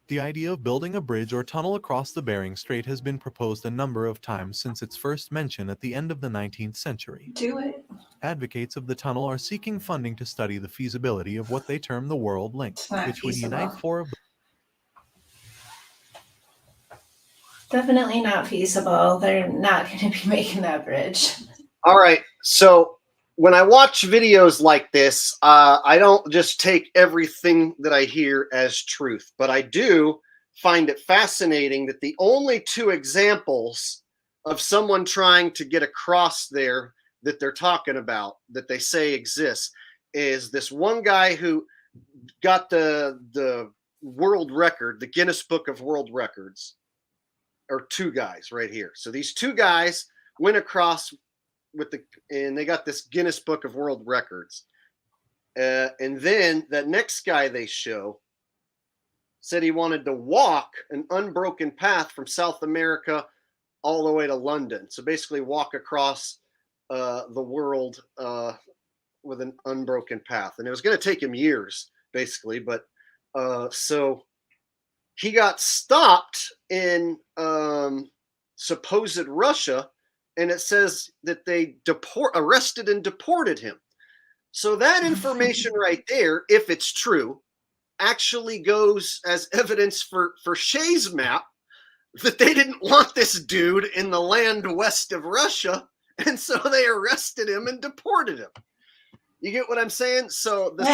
The idea of building a bridge or tunnel across the Bering Strait has been proposed a number of times since its first mention at the end of the 19th century. Do it. Advocates of the tunnel are seeking funding to study the feasibility of what they term the World Link, It's not which would unite feasible. 4 of the Definitely not feasible. They're not going to be making that bridge. All right. So when I watch videos like this, I don't just take everything that I hear as truth, but I do find it fascinating that the only 2 examples of someone trying to get across there that they're talking about, that they say exists, is this one guy who got the world record, the Guinness Book of World Records, or 2 guys right here. So these 2 guys went across and they got this Guinness Book of World Records. And then that next guy they show said he wanted to walk an unbroken path from South America all the way to London. So basically walk across the world with an unbroken path. And it was going to take him years, basically. But so he got stopped in supposed Russia, and it says that they arrested and deported him. So that information right there, if it's true, actually goes as evidence for Shay's map that they didn't want this dude in the land west of Russia, and so they arrested him and deported him. You get what I'm saying? So the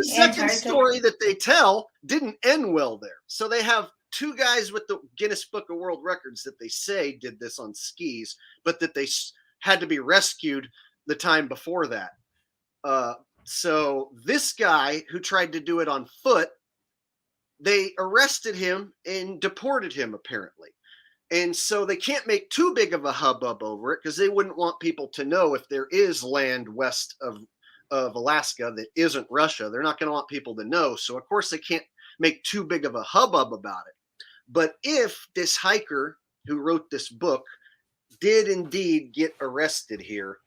second story that they tell didn't end well there. So they have 2 guys with the Guinness Book of World Records that they say did this on skis, but that they had to be rescued the time before that. So this guy who tried to do it on foot, they arrested him and deported him, apparently. And so they can't make too big of a hubbub over it because they wouldn't want people to know if there is land west of Alaska that isn't Russia. They're not going to want people to know. So, of course, they can't make too big of a hubbub about it. But if this hiker who wrote this book did indeed get arrested here,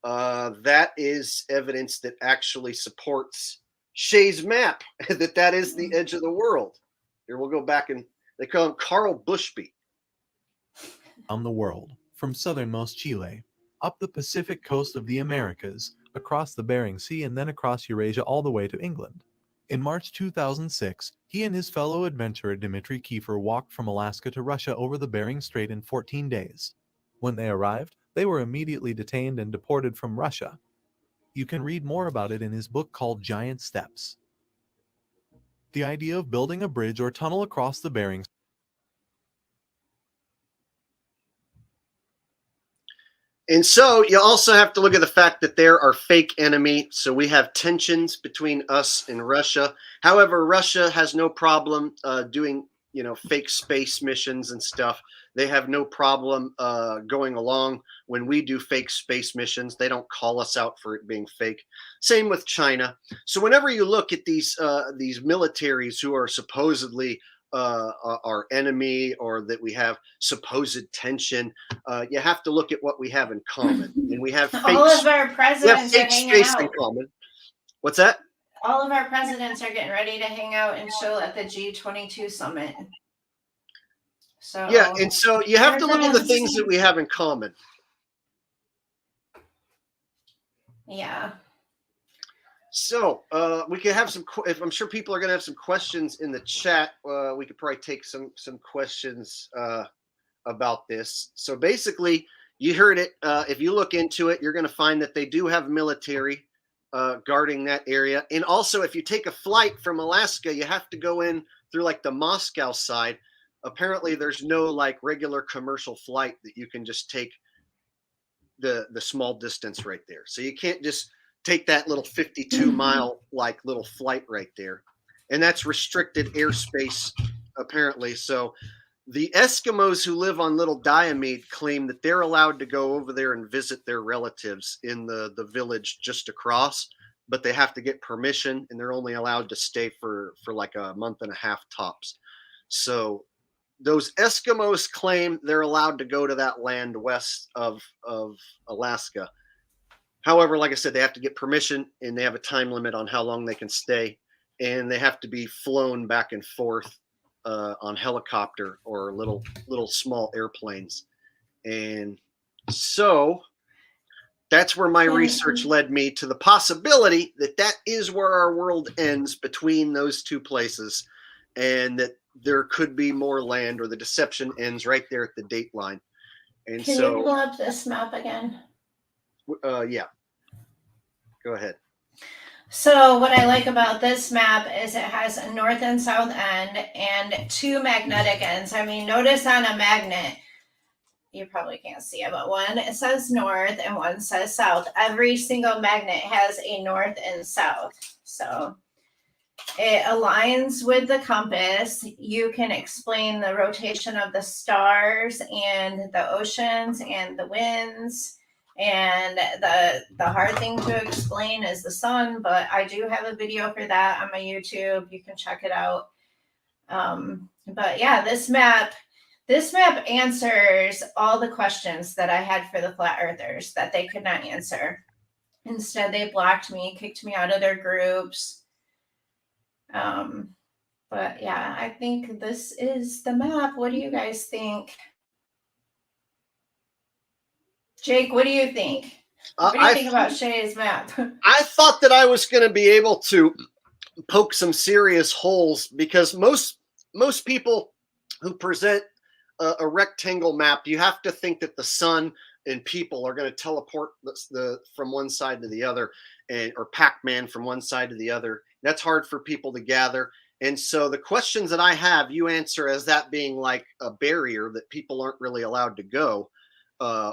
that is evidence that actually supports Shay's map, that is the edge of the world. Here, we'll go back, and they call him Carl Bushby. Around the world, from southernmost Chile, up the Pacific coast of the Americas, across the Bering Sea, and then across Eurasia all the way to England. In March 2006, he and his fellow adventurer Dmitry Kiefer walked from Alaska to Russia over the Bering Strait in 14 days. When they arrived, they were immediately detained and deported from Russia. You can read more about it in his book called Giant Steps. The idea of building a bridge or tunnel across the Bering And so you also have to look at the fact that they're our fake enemy. So we have tensions between us and Russia. However, Russia has no problem doing, fake space missions and stuff. They have no problem going along when we do fake space missions. They don't call us out for it being fake. Same with China. So whenever you look at these militaries who are supposedly our enemy, or that we have supposed tension, you have to look at what we have in common. And we have all of our presidents are hanging space out. in common. What's that? All of our presidents are getting ready to hang out and chill at the G22 summit. So yeah, and so you have to look at the things that we have in common. Yeah. So we could have some. If I'm sure people are going to have some questions in the chat, we could probably take some questions about this. So basically, you heard it. If you look into it, you're going to find that they do have military guarding that area. And also, if you take a flight from Alaska, you have to go in through like the Moscow side. Apparently, there's no like regular commercial flight that you can just take the small distance right there. So you can't just take that little 52-mile like little flight right there. And that's restricted airspace, apparently. So the Eskimos who live on Little Diomede claim that they're allowed to go over there and visit their relatives in the village just across, but they have to get permission, and they're only allowed to stay for like a month and a half tops. So those Eskimos claim they're allowed to go to that land west of Alaska. However, like I said, they have to get permission, and they have a time limit on how long they can stay, and they have to be flown back and forth on helicopter or little small airplanes. And so that's where my research led me to the possibility that that is where our world ends, between those two places, and that there could be more land, or the deception ends right there at the date line. And Can so you pull up this map again? Yeah, go ahead. So what I like about this map is it has a north and south end and two magnetic ends. I mean, notice on a magnet, you probably can't see it, but one it says north and one says south. Every single magnet has a north and south. So it aligns with the compass. You can explain the rotation of the stars and the oceans and the winds. And the hard thing to explain is the sun, but I do have a video for that on my YouTube. You can check it out. But yeah, this map answers all the questions that I had for the flat earthers that they could not answer. Instead, they blocked me, kicked me out of their groups. But yeah, I think this is the map. What do you guys think? Jake, what do you think? What do you think about Shay's map? I thought that I was going to be able to poke some serious holes, because most people who present a rectangle map, you have to think that the sun and people are going to teleport from one side to the other, or Pac-Man from one side to the other. That's hard for people to gather. And so the questions that I have, you answer as that being like a barrier that people aren't really allowed to go.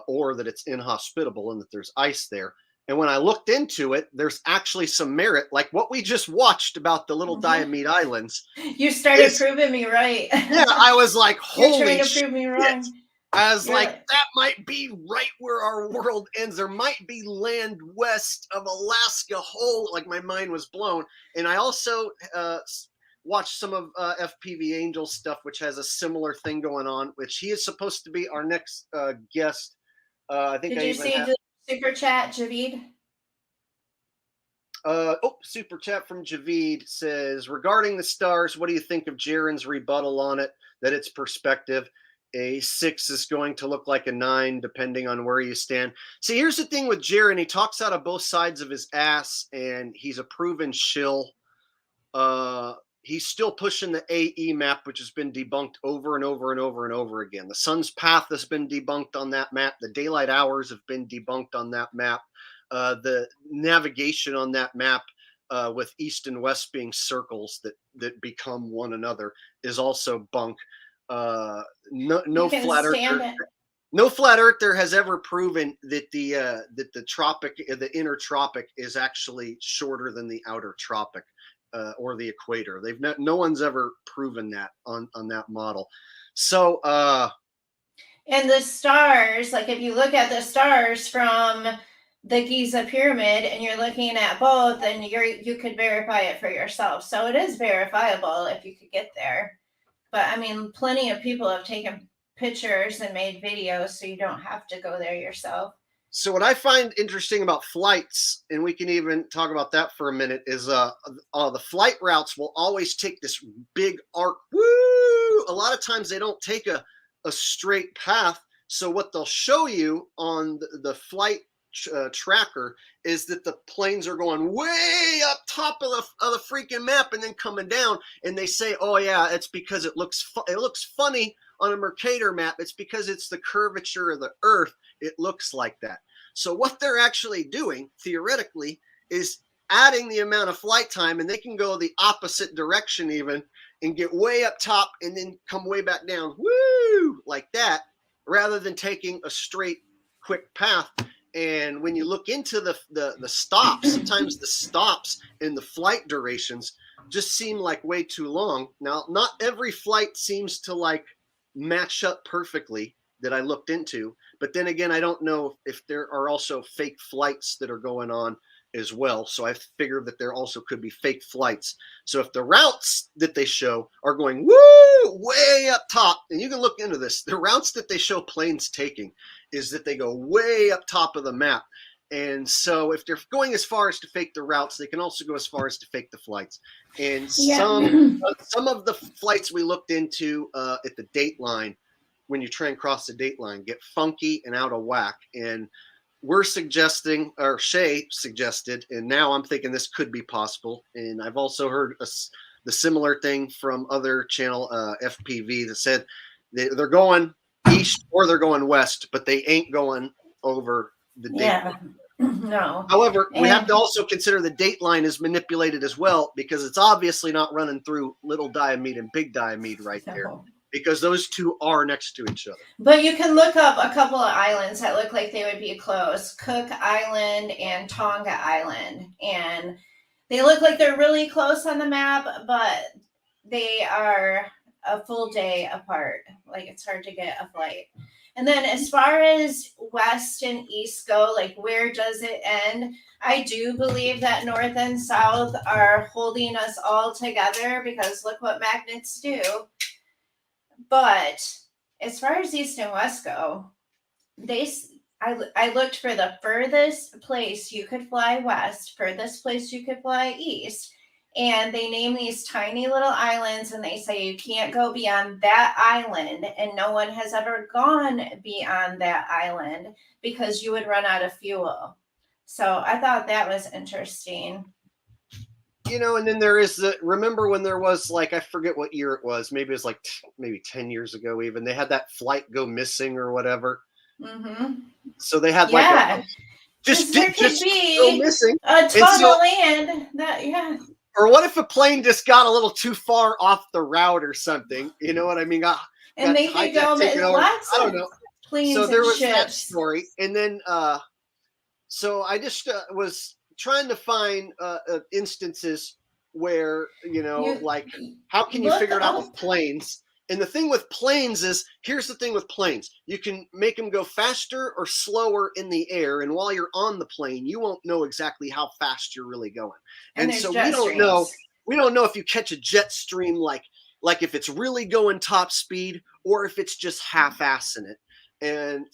Or that it's inhospitable and that there's ice there. And when I looked into it, there's actually some merit, like what we just watched about the Little Diomede Islands. You started proving me right. Yeah, I was like, holy shit. Prove me wrong. I was like, that might be right where our world ends. There might be land west of Alaska whole. Like, my mind was blown. And I also watch some of FPV Angel's stuff, which has a similar thing going on, which he is supposed to be our next guest. I think Did I you even see have, the super chat, Javid? super chat from Javid says, regarding the stars, what do you think of Jaren's rebuttal on it, that it's perspective? A 6 is going to look like a 9, depending on where you stand. See, here's the thing with Jaren. He talks out of both sides of his ass, and he's a proven shill. He's still pushing the AE map, which has been debunked over and over and over and over again. The sun's path has been debunked on that map. The daylight hours have been debunked on that map. The navigation on that map with east and west being circles that become one another is also bunk. No flat earther. No flat earther has ever proven that the tropic, the inner tropic, is actually shorter than the outer tropic. Or the equator. No one's ever proven that on that model. So and the stars, like if you look at the stars from the Giza pyramid and you're looking at both, then you could verify it for yourself. So it is verifiable if you could get there. But I mean, plenty of people have taken pictures and made videos, so you don't have to go there yourself. So what I find interesting about flights, and we can even talk about that for a minute, is the flight routes will always take this big arc. Woo! A lot of times they don't take a straight path. So what they'll show you on the flight tracker is that the planes are going way up top of the freaking map and then coming down. And they say, oh yeah, it's because it looks funny on a Mercator map. It's because it's the curvature of the Earth. It looks like that. So what they're actually doing, theoretically, is adding the amount of flight time, and they can go the opposite direction even and get way up top and then come way back down, woo, like that, rather than taking a straight, quick path. And when you look into the stops, sometimes the stops and the flight durations just seem like way too long. Now, not every flight seems to like match up perfectly that I looked into. But then again, I don't know if there are also fake flights that are going on as well. So I figured that there also could be fake flights. So if the routes that they show are going way up top, and you can look into this, the routes that they show planes taking is that they go way up top of the map. And so if they're going as far as to fake the routes, they can also go as far as to fake the flights. And some of the flights we looked into at the Dateline, when you try and cross the Dateline, get funky and out of whack. And we're suggesting, or Shay suggested, and now I'm thinking this could be possible. And I've also heard the similar thing from other channel FPV that said they're going east or they're going west, but they ain't going over the Dateline. No. However, we have to also consider the Dateline is manipulated as well, because it's obviously not running through Little Diomede and Big Diomede right there, because those two are next to each other. But you can look up a couple of islands that look like they would be close. Cook Island and Tonga Island. And they look like they're really close on the map, but they are a full day apart. Like, it's hard to get a flight. And then as far as west and east go, like, where does it end? I do believe that north and south are holding us all together, because look what magnets do. But as far as east and west go, I looked for the furthest place you could fly west, furthest place you could fly east, and they name these tiny little islands, and they say you can't go beyond that island, and no one has ever gone beyond that island because you would run out of fuel. So I thought that was interesting. You know, and then there is remember when there was, like, I forget what year it was, maybe it was like maybe 10 years ago even, they had that flight go missing or whatever. Mm-hmm. So they had just be go missing. A ton of land that, Or what if a plane just got a little too far off the route or something? You know what I mean? And they could go lots of planes. So there and was ships. that story. And then so I just was trying to find instances where, like, how can you figure it out with planes? And the thing with planes is, here's the thing with planes. You can make them go faster or slower in the air. And while you're on the plane, you won't know exactly how fast you're really going. And so we don't know we don't know if you catch a jet stream like if it's really going top speed or if it's just half-assing it. And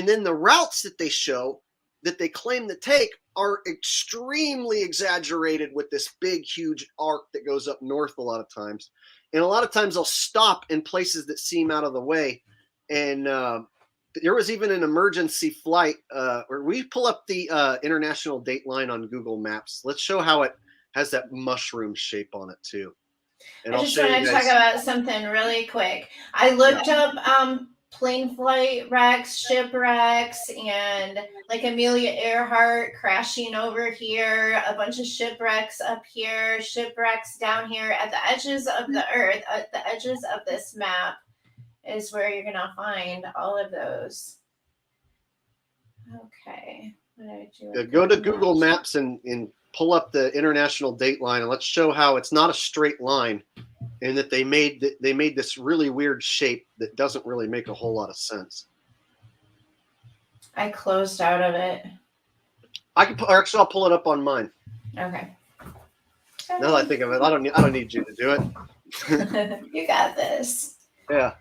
then the routes that they show that they claim to take are extremely exaggerated with this big, huge arc that goes up north a lot of times. And a lot of times they'll stop in places that seem out of the way. And there was even an emergency flight where we pull up the international date line on Google Maps. Let's show how it has that mushroom shape on it too. And I just want to talk about something really quick. I looked up plane flight wrecks, shipwrecks, and like Amelia Earhart crashing over here, a bunch of shipwrecks up here, shipwrecks down here at the edges of the earth, at the edges of this map is where you're going to find all of those. Okay. Go to Google Maps and pull up the international date line, and let's show how it's not a straight line, and that they made this really weird shape that doesn't really make a whole lot of sense. I closed out of it. I'll pull it up on mine. Okay. Now that I think of it, I don't need you to do it. You got this. Yeah.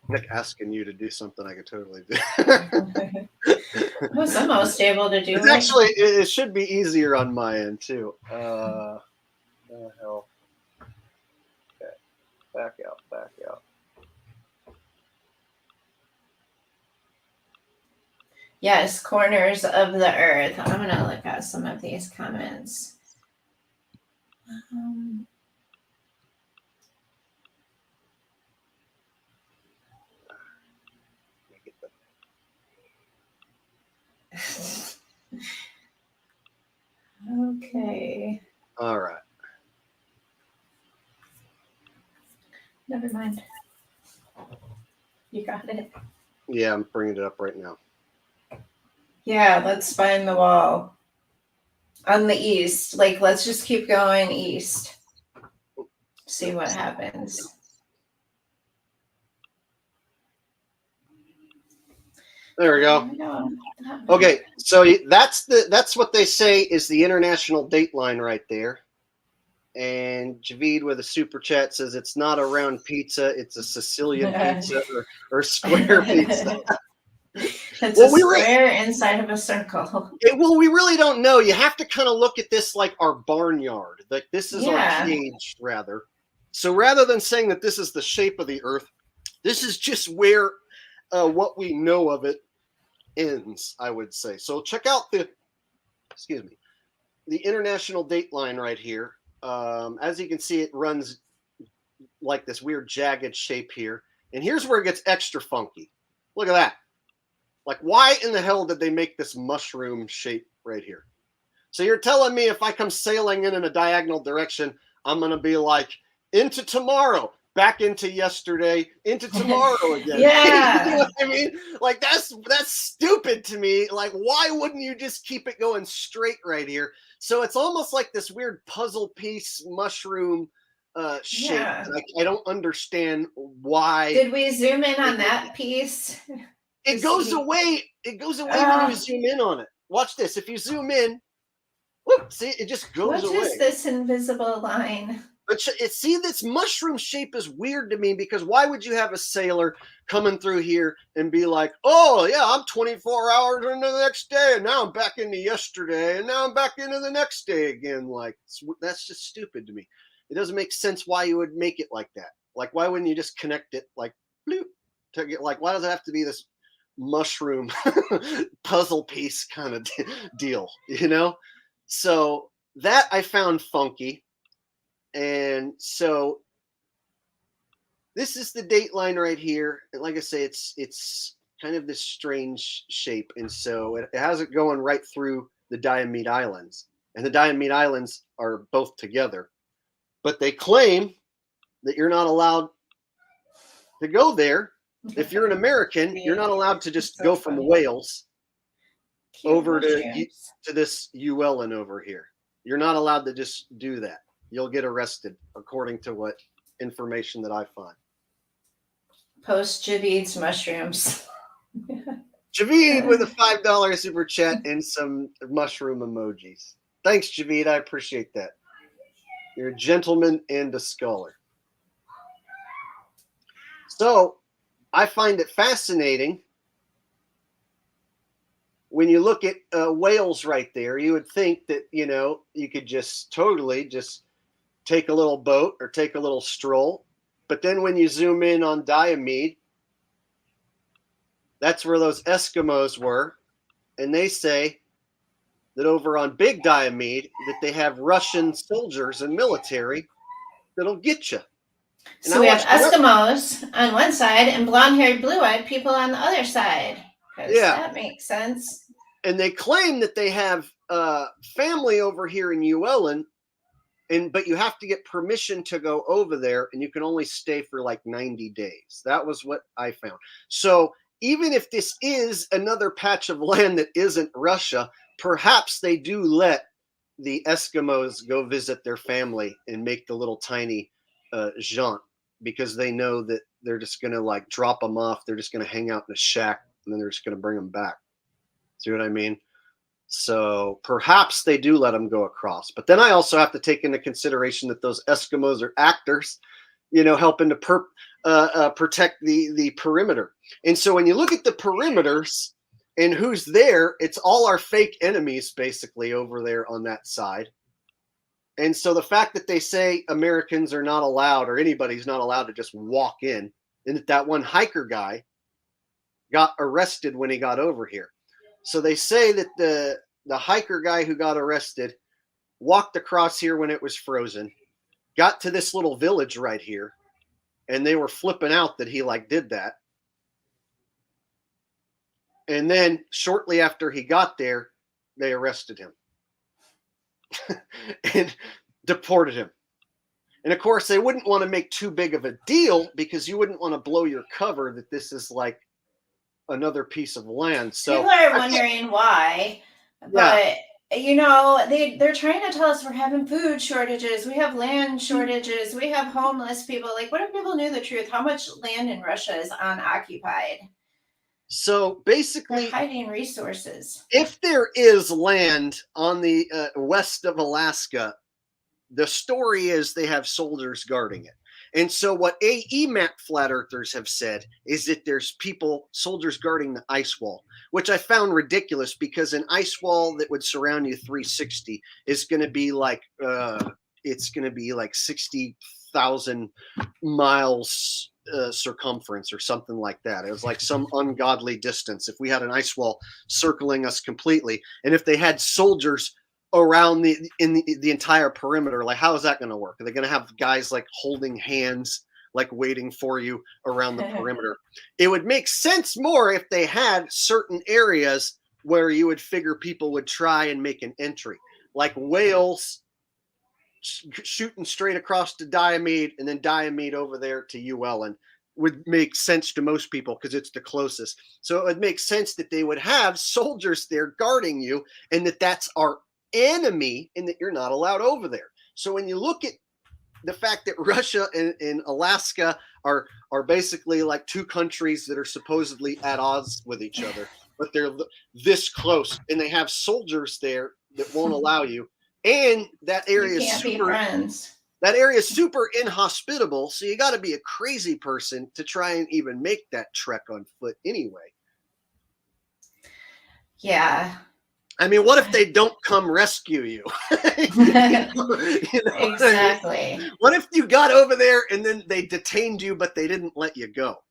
Like asking you to do something I could totally do. I was almost able to do it. Actually, it should be easier on my end too. The hell. Okay. Back out. Yes, corners of the earth. I'm going to look at some of these comments. Okay. All right. Never mind. You got it. Yeah, I'm bringing it up right now. Yeah, let's find the wall. On the east. Like, let's just keep going east. See what happens. There we go. Okay, so that's what they say is the international date line right there. And Javid with a super chat says it's not a round pizza, it's a Sicilian pizza or square pizza. It's a square inside of a circle. Well, we really don't know. You have to kind of look at this like our barnyard. Like this is our cage, rather. So rather than saying that this is the shape of the earth, this is just where what we know of it ends, I would say. So check out the international date line right here. As you can see, it runs like this weird jagged shape here. And here's where it gets extra funky. Look at that. Like, why in the hell did they make this mushroom shape right here? So you're telling me if I come sailing in a diagonal direction, I'm going to be like, into tomorrow, back into yesterday, into tomorrow again. Yeah. You know what I mean? Like, that's stupid to me. Like, why wouldn't you just keep it going straight right here? So it's almost like this weird puzzle piece mushroom shape. Yeah. I don't understand why. Did we zoom in on that piece? It goes away. It goes away when you zoom in on it. Watch this. If you zoom in, whoop, see, it just goes away. What is this invisible line? But see, this mushroom shape is weird to me because why would you have a sailor coming through here and be like, oh, yeah, I'm 24 hours into the next day, and now I'm back into yesterday, and now I'm back into the next day again. Like, that's just stupid to me. It doesn't make sense why you would make it like that. Like, why wouldn't you just connect it like, bloop, to get, like, why does it have to be this mushroom puzzle piece kind of deal, you know? So that I found funky. And so this is the date line right here. And like I say, it's kind of this strange shape. And so it has it going right through the Diomede Islands. And the Diomede Islands are both together. But they claim that you're not allowed to go there. If you're an American, you're not allowed to just go from Wales over to this Llewellyn over here. You're not allowed to just do that. You'll get arrested, according to what information that I find. Post Javid's mushrooms. Javid with a $5 super chat and some mushroom emojis. Thanks, Javid. I appreciate that. You're a gentleman and a scholar. So I find it fascinating when you look at whales right there. You would think that, you could just totally just take a little boat or take a little stroll. But then when you zoom in on Diomede, that's where those Eskimos were. And they say that over on Big Diomede that they have Russian soldiers and military that'll get you. So we have Eskimos on one side and blonde-haired, blue-eyed people on the other side. Yeah, that makes sense. And they claim that they have family over here in Uellen, but you have to get permission to go over there, and you can only stay for like 90 days. That was what I found. So even if this is another patch of land that isn't Russia, perhaps they do let the Eskimos go visit their family and make the little tiny jaunt, because they know that they're just going to like drop them off. They're just going to hang out in a shack, and then they're just going to bring them back. See what I mean? So perhaps they do let them go across. But then I also have to take into consideration that those Eskimos are actors, helping to protect the perimeter. And so when you look at the perimeters and who's there, it's all our fake enemies basically over there on that side. And so the fact that they say Americans are not allowed, or anybody's not allowed to just walk in, and that one hiker guy got arrested when he got over here. So they say that the hiker guy who got arrested walked across here when it was frozen, got to this little village right here, and they were flipping out that he did that. And then shortly after he got there, they arrested him and deported him. And of course, they wouldn't want to make too big of a deal, because you wouldn't want to blow your cover that this is like another piece of land. So people are wondering why, but they're trying to tell us we're having food shortages, we have land shortages, we have homeless people. Like, what if people knew the truth? How much land in Russia is unoccupied? So basically, they're hiding resources. If there is land on the west of Alaska, the story is they have soldiers guarding it. And so what AEMAT flat earthers have said is that there's soldiers guarding the ice wall, which I found ridiculous, because an ice wall that would surround you 360 is going to be like, it's going to be like 60,000 miles circumference or something like that. It was like some ungodly distance if we had an ice wall circling us completely. And if they had soldiers around the entire perimeter, like, how is that going to work? Are they going to have guys like holding hands, like waiting for you around the perimeter? It would make sense more if they had certain areas where you would figure people would try and make an entry, like Wales shooting straight across to Diomede, and then Diomede over there to Uellen would make sense to most people because it's the closest. So it would make sense that they would have soldiers there guarding you, and that's our enemy, and that you're not allowed over there. So when you look at the fact that Russia and Alaska are basically like two countries that are supposedly at odds with each other, but they're this close, and they have soldiers there that won't allow you, and that area is super inhospitable. So you got to be a crazy person to try and even make that trek on foot anyway. Yeah. I mean, what if they don't come rescue you? Exactly. What if you got over there and then they detained you, but they didn't let you go?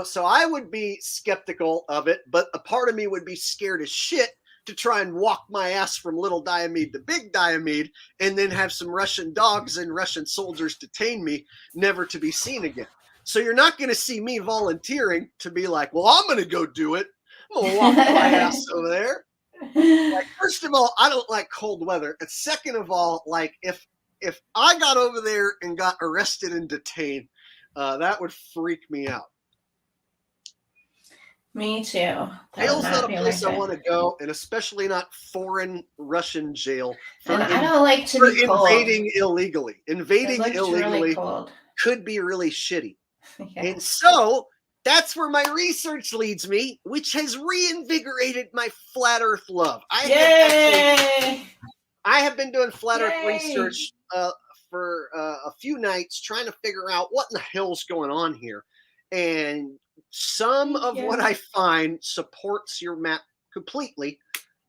So I would be skeptical of it, but a part of me would be scared as shit to try and walk my ass from Little Diomede to Big Diomede and then have some Russian dogs and Russian soldiers detain me, never to be seen again. So you're not going to see me volunteering to be like, well, I'm going to go do it. I'm going to walk my ass over there. Like, first of all, I don't like cold weather. And second of all, like, if I got over there and got arrested and detained, that would freak me out. Me too. Jail's not a place I want to go, and especially not foreign Russian jail. And I don't like to be invading cold. illegally. Invading illegally really could be really shitty. Yeah. And so that's where my research leads me, which has reinvigorated my flat Earth love. Yay! I have been doing flat Earth Yay! research for a few nights, trying to figure out what in the hell's going on here. And some Thank of you. what I find supports your map completely.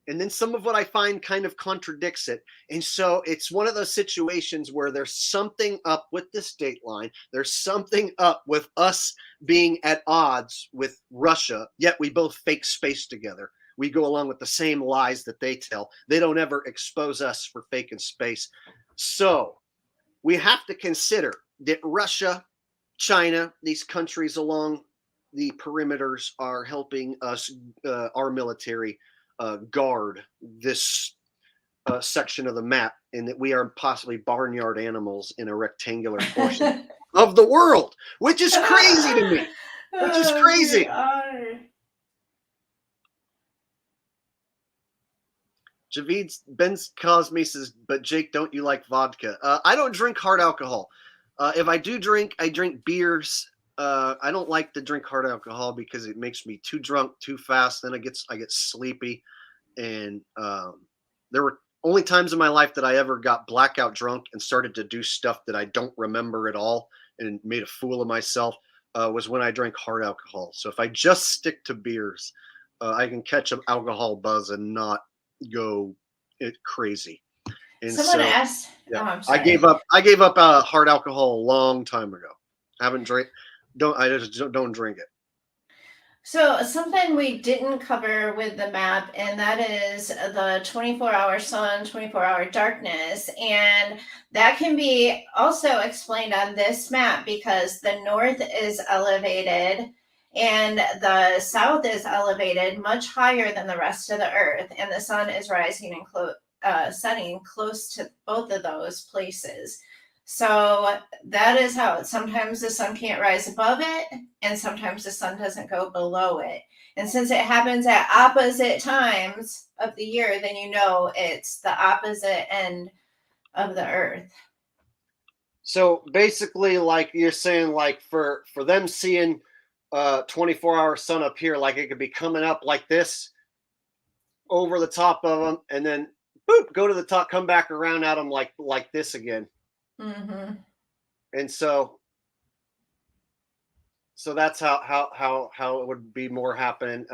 And then some of what I find kind of contradicts it. And so it's one of those situations where there's something up with this date line. There's something up with us being at odds with Russia, yet we both fake space together. We go along with the same lies that they tell. They don't ever expose us for faking space. So we have to consider that Russia, China, these countries along the perimeters are helping us, our military, guard this section of the map, and that we are possibly barnyard animals in a rectangular portion of the world, which is crazy to me. Which is crazy. We are. Javid Ben Cosme says, but Jake, don't you like vodka? I don't drink hard alcohol. If I do drink, I drink beers. I don't like to drink hard alcohol because it makes me too drunk too fast. Then I get sleepy. And there were only times in my life that I ever got blackout drunk and started to do stuff that I don't remember at all and made a fool of myself was when I drank hard alcohol. So if I just stick to beers, I can catch an alcohol buzz and not go crazy. And Someone asked. yeah, Oh, I'm sorry. I gave up hard alcohol a long time ago. I haven't drank. I just don't drink it. So something we didn't cover with the map, and that is the 24-hour sun, 24-hour darkness. And that can be also explained on this map because the north is elevated and the south is elevated much higher than the rest of the earth. And the sun is rising and setting close to both of those places. So that is how sometimes the sun can't rise above it, and sometimes the sun doesn't go below it. And since it happens at opposite times of the year, then you know it's the opposite end of the earth. So basically, like you're saying, like for them seeing 24-hour sun up here, like it could be coming up like this over the top of them, and then boop, go to the top, come back around at them like this again. Mm-hmm. And so that's how it would be more happening.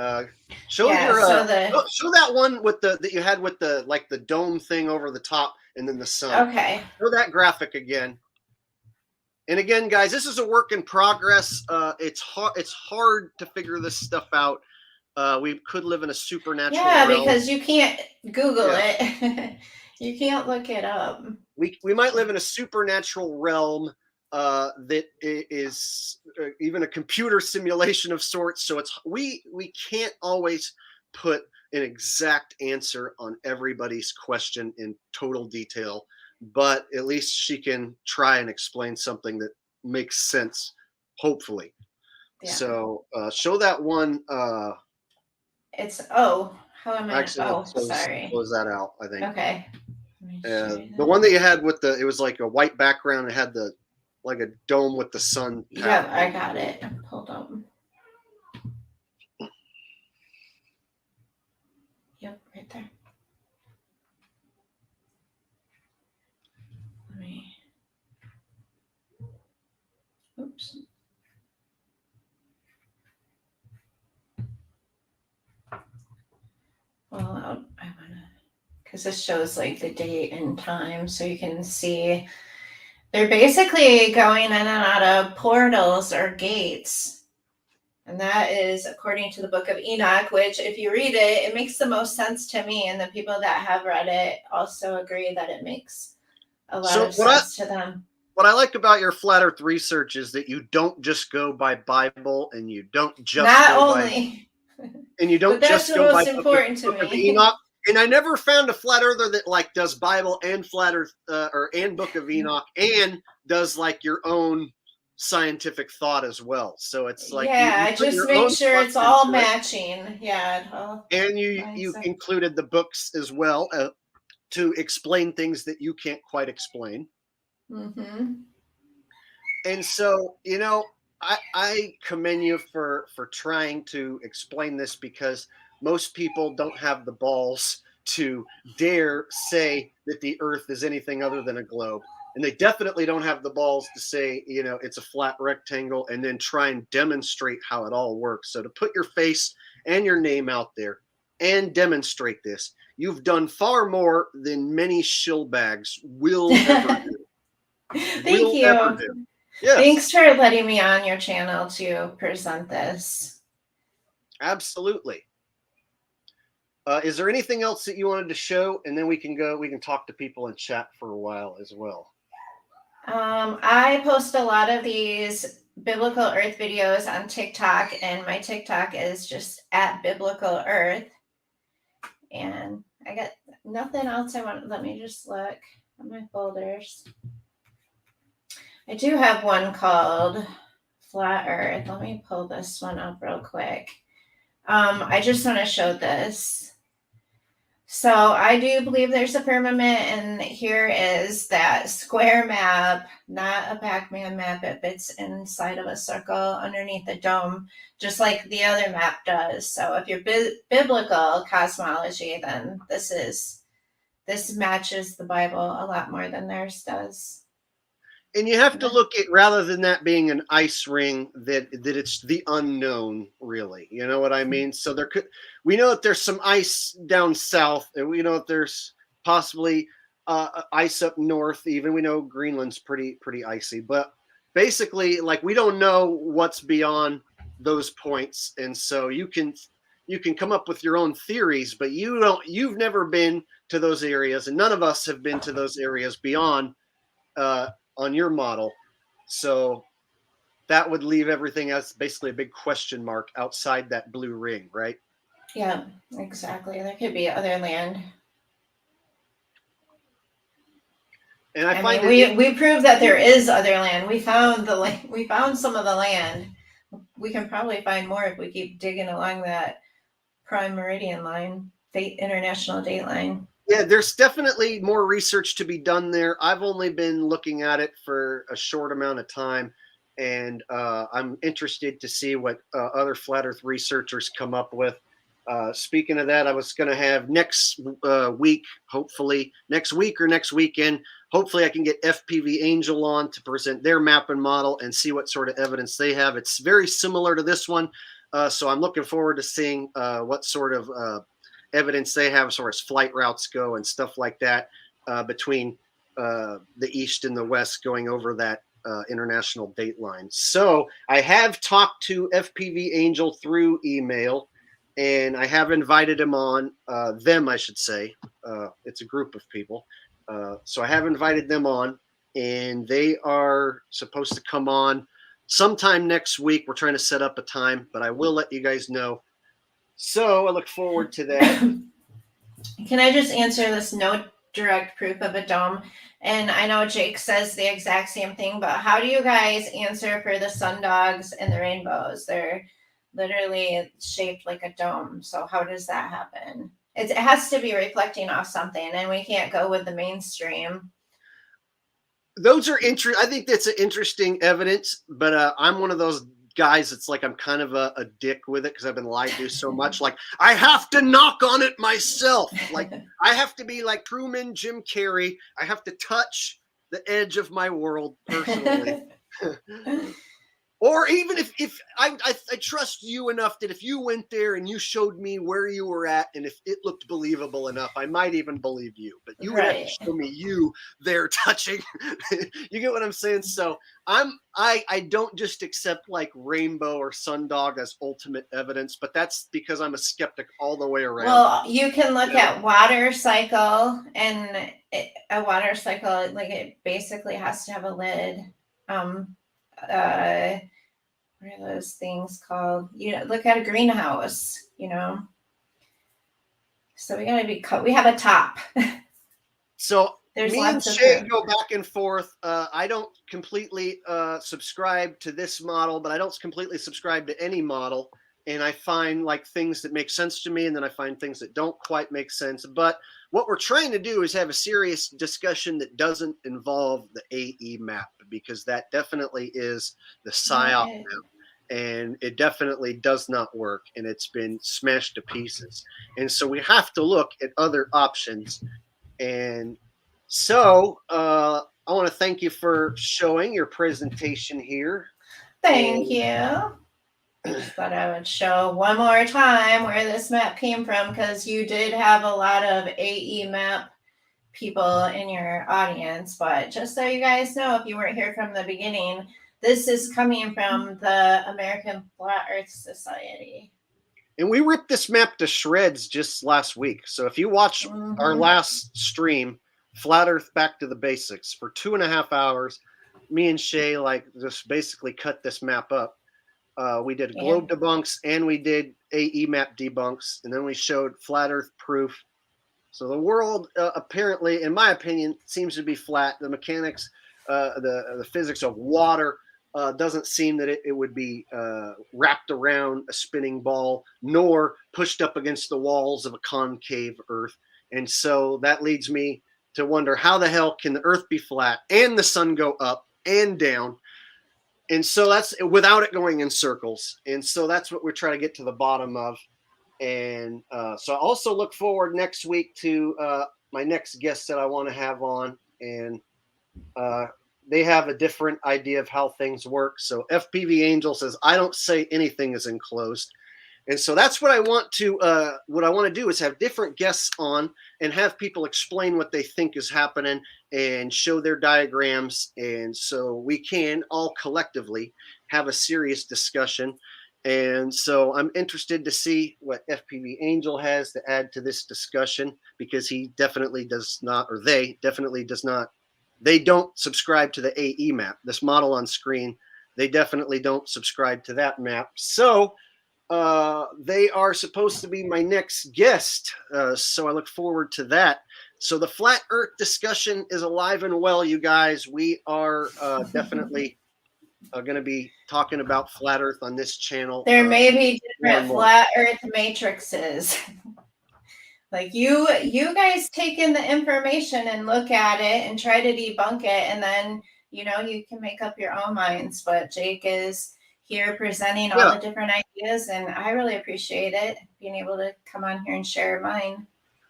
Show that one with that you had with the like the dome thing over the top and then the sun. Okay. Show that graphic again. And again, guys, this is a work in progress. It's hard to figure this stuff out. We could live in a supernatural realm. Because you can't Google it. You can't look it up. We might live in a supernatural realm that is even a computer simulation of sorts. So we can't always put an exact answer on everybody's question in total detail, but at least she can try and explain something that makes sense, hopefully. Yeah. So show that one. How am I? Sorry. Close that out, I think. Okay. The one that you had with it was like a white background. It had like a dome with the sun. Yeah, I got it. Hold on. Yep, right there. Oops. Well, I want to, because this shows like the date and time, so you can see they're basically going in and out of portals or gates. And that is according to the book of Enoch, which if you read it, it makes the most sense to me. And the people that have read it also agree that it makes a lot of sense to them. What I like about your flat earth research is that you don't just go by Bible and you don't just and you don't just go by book of Enoch. And I never found a flat earther that like does Bible and flat earth and book of Enoch and does like your own scientific thought as well. So it's like you just make sure it's all matching. Yeah. And you included the books as well to explain things that you can't quite explain. Mm-hmm. And so, I commend you for trying to explain this, because most people don't have the balls to dare say that the Earth is anything other than a globe. And they definitely don't have the balls to say, it's a flat rectangle and then try and demonstrate how it all works. So to put your face and your name out there and demonstrate this, you've done far more than many shillbags will ever do. Thank you. Ever do. Yes. Thanks for letting me on your channel to present this. Absolutely. Is there anything else that you wanted to show? And then we can talk to people and chat for a while as well. I post a lot of these biblical earth videos on TikTok, and my TikTok is just at biblical earth. And I got nothing else I want. Let me just look at my folders. I do have one called Flat Earth. Let me pull this one up real quick. I just want to show this. So I do believe there's a firmament, and here is that square map, not a Pac-Man map. It fits inside of a circle underneath the dome, just like the other map does. So if you're biblical cosmology, then this matches the Bible a lot more than theirs does. And you have to look at, rather than that being an ice ring, that it's the unknown, really. You know what I mean? So we know that there's some ice down south, and we know that there's possibly ice up north. Even we know Greenland's pretty icy, but basically, like, we don't know what's beyond those points, and so you can come up with your own theories, but you've never been to those areas, and none of us have been to those areas beyond on your model. So that would leave everything as basically a big question mark outside that blue ring, right? Yeah, exactly. There could be other land. And I mean, we proved that there is other land. We found we found some of the land. We can probably find more if we keep digging along that prime meridian line, international date line. Yeah, there's definitely more research to be done there. I've only been looking at it for a short amount of time, and I'm interested to see what other flat Earth researchers come up with. Speaking of that, I was going to have next week, hopefully next week or next weekend, hopefully I can get FPV Angel on to present their map and model and see what sort of evidence they have. It's very similar to this one, so I'm looking forward to seeing what sort of evidence they have as far as flight routes go and stuff like that between the east and the west going over that international date line. So I have talked to FPV Angel through email, and I have invited him on, them I should say. It's a group of people. So I have invited them on, and they are supposed to come on sometime next week. We're trying to set up a time, but I will let you guys know. So I look forward to that. Can I just answer this? No direct proof of a dome. And I know Jake says the exact same thing, but how do you guys answer for the sundogs and the rainbows? They're literally shaped like a dome. So how does that happen? It has to be reflecting off something, and we can't go with the mainstream. Those are interesting. I think that's an interesting evidence, but I'm one of those guys, it's like I'm kind of a dick with it because I've been lied to so much. Like, I have to knock on it myself. Like, I have to be like Truman, Jim Carrey. I have to touch the edge of my world personally. Or even if I trust you enough that if you went there and you showed me where you were at, and if it looked believable enough, I might even believe you. But you would have to show me you there touching. You get what I'm saying? So I don't just accept like rainbow or sundog as ultimate evidence, but that's because I'm a skeptic all the way around. Well, you can look at water cycle, and a water cycle, like, it basically has to have a lid. What are those things called? Look at a greenhouse, So we gotta be we have a top. So There's me and Shay go back and forth. I don't completely subscribe to this model, but I don't completely subscribe to any model. and I find like things that make sense to me, and then I find things that don't quite make sense. But what we're trying to do is have a serious discussion that doesn't involve the AE map, because that definitely is the PSYOP Yeah, map, and it definitely does not work, and it's been smashed to pieces. And so we have to look at other options. And so I want to thank you for showing your presentation here. thank And you. Just thought I would show one more time where this map came from, because you did have a lot of AE map people in your audience. But just so you guys know, if you weren't here from the beginning, this is coming from the American Flat Earth Society. And we ripped this map to shreds just last week. So if you watch our last stream, Flat Earth Back to the Basics, for 2.5 hours, me and Shay like just basically cut this map up. We did globe debunks, and we did AE map debunks, and then we showed flat Earth proof. So the world apparently, in my opinion, seems to be flat. The mechanics, the physics of water doesn't seem that it would be wrapped around a spinning ball, nor pushed up against the walls of a concave Earth. And so that leads me to wonder, how the hell can the Earth be flat and the sun go up and down? And so that's without it going in circles. And so that's what we're trying to get to the bottom of. And so I also look forward next week to my next guest that I want to have on. And they have a different idea of how things work. So FPV Angel says, I don't say anything is enclosed. And so that's what I want to do is have different guests on and have people explain what they think is happening and show their diagrams. And so we can all collectively have a serious discussion. And so I'm interested to see what FPV Angel has to add to this discussion, because he definitely does not, or they definitely does not, they don't subscribe to the AE map, this model on screen. They definitely don't subscribe to that map. So they are supposed to be my next guest. So I look forward to that. So the flat Earth discussion is alive and well, you guys. We are definitely going to be talking about flat Earth on this channel. There may be more different and more. flat Earth matrices. Like you guys take in the information and look at it and try to debunk it, and then you can make up your own minds. But Jake is here presenting all the different ideas, and I really appreciate it, being able to come on here and share mine.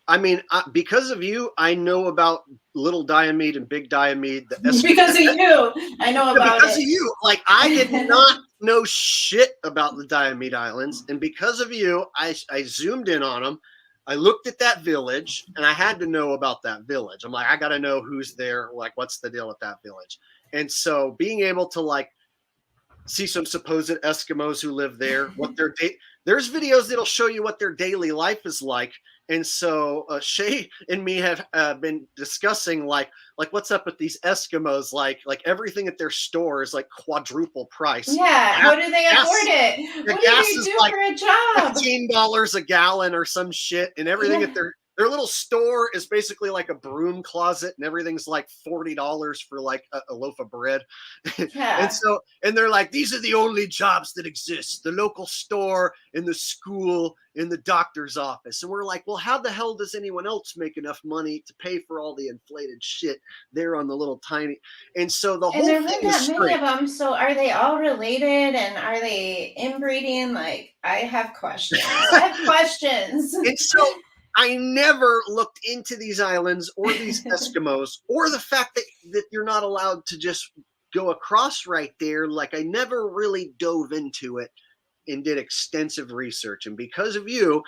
I mean, because of you, I know about little diamide and big diamide. Because of you, I know about because it. of you, like I did not know shit about the Diomede Islands, and because of you, I zoomed in on them. I looked at that village, and I had to know about that village. I'm like, I got to know who's there. Like, what's the deal with that village? And so, being able to like see some supposed Eskimos who live there, what their there's videos that'll show you what their daily life is like. And so Shay and me have been discussing like what's up with these Eskimos, like everything at their store is like quadruple price. Yeah, how do they afford it? What do they do like for a job? $15 a gallon or some shit, and everything at their little store is basically like a broom closet, and everything's like $40 for like a loaf of bread. Yeah. and they're like, these are the only jobs that exist: the local store, in the school, in the doctor's office. And we're like, well, how the hell does anyone else make enough money to pay for all the inflated shit there on the little tiny? And so the whole there thing aren't is that many of them. So are they all related, and are they inbreeding? Like, I have questions. And so I never looked into these islands or these Eskimos, or the fact that you're not allowed to just go across right there. Like, I never really dove into it and did extensive research. And because of you,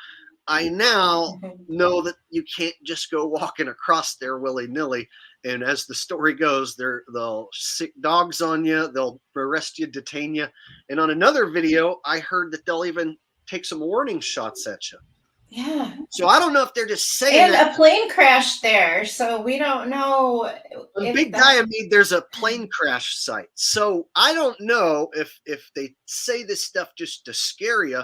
I now know that you can't just go walking across there willy-nilly. And as the story goes, they'll sick dogs on you, they'll arrest you, detain you. And on another video, I heard that they'll even take some warning shots at you. Yeah. So I don't know if they're just saying a plane crashed there, so we don't know. On Big Diomede, there's a plane crash site. So I don't know if they say this stuff just to scare you,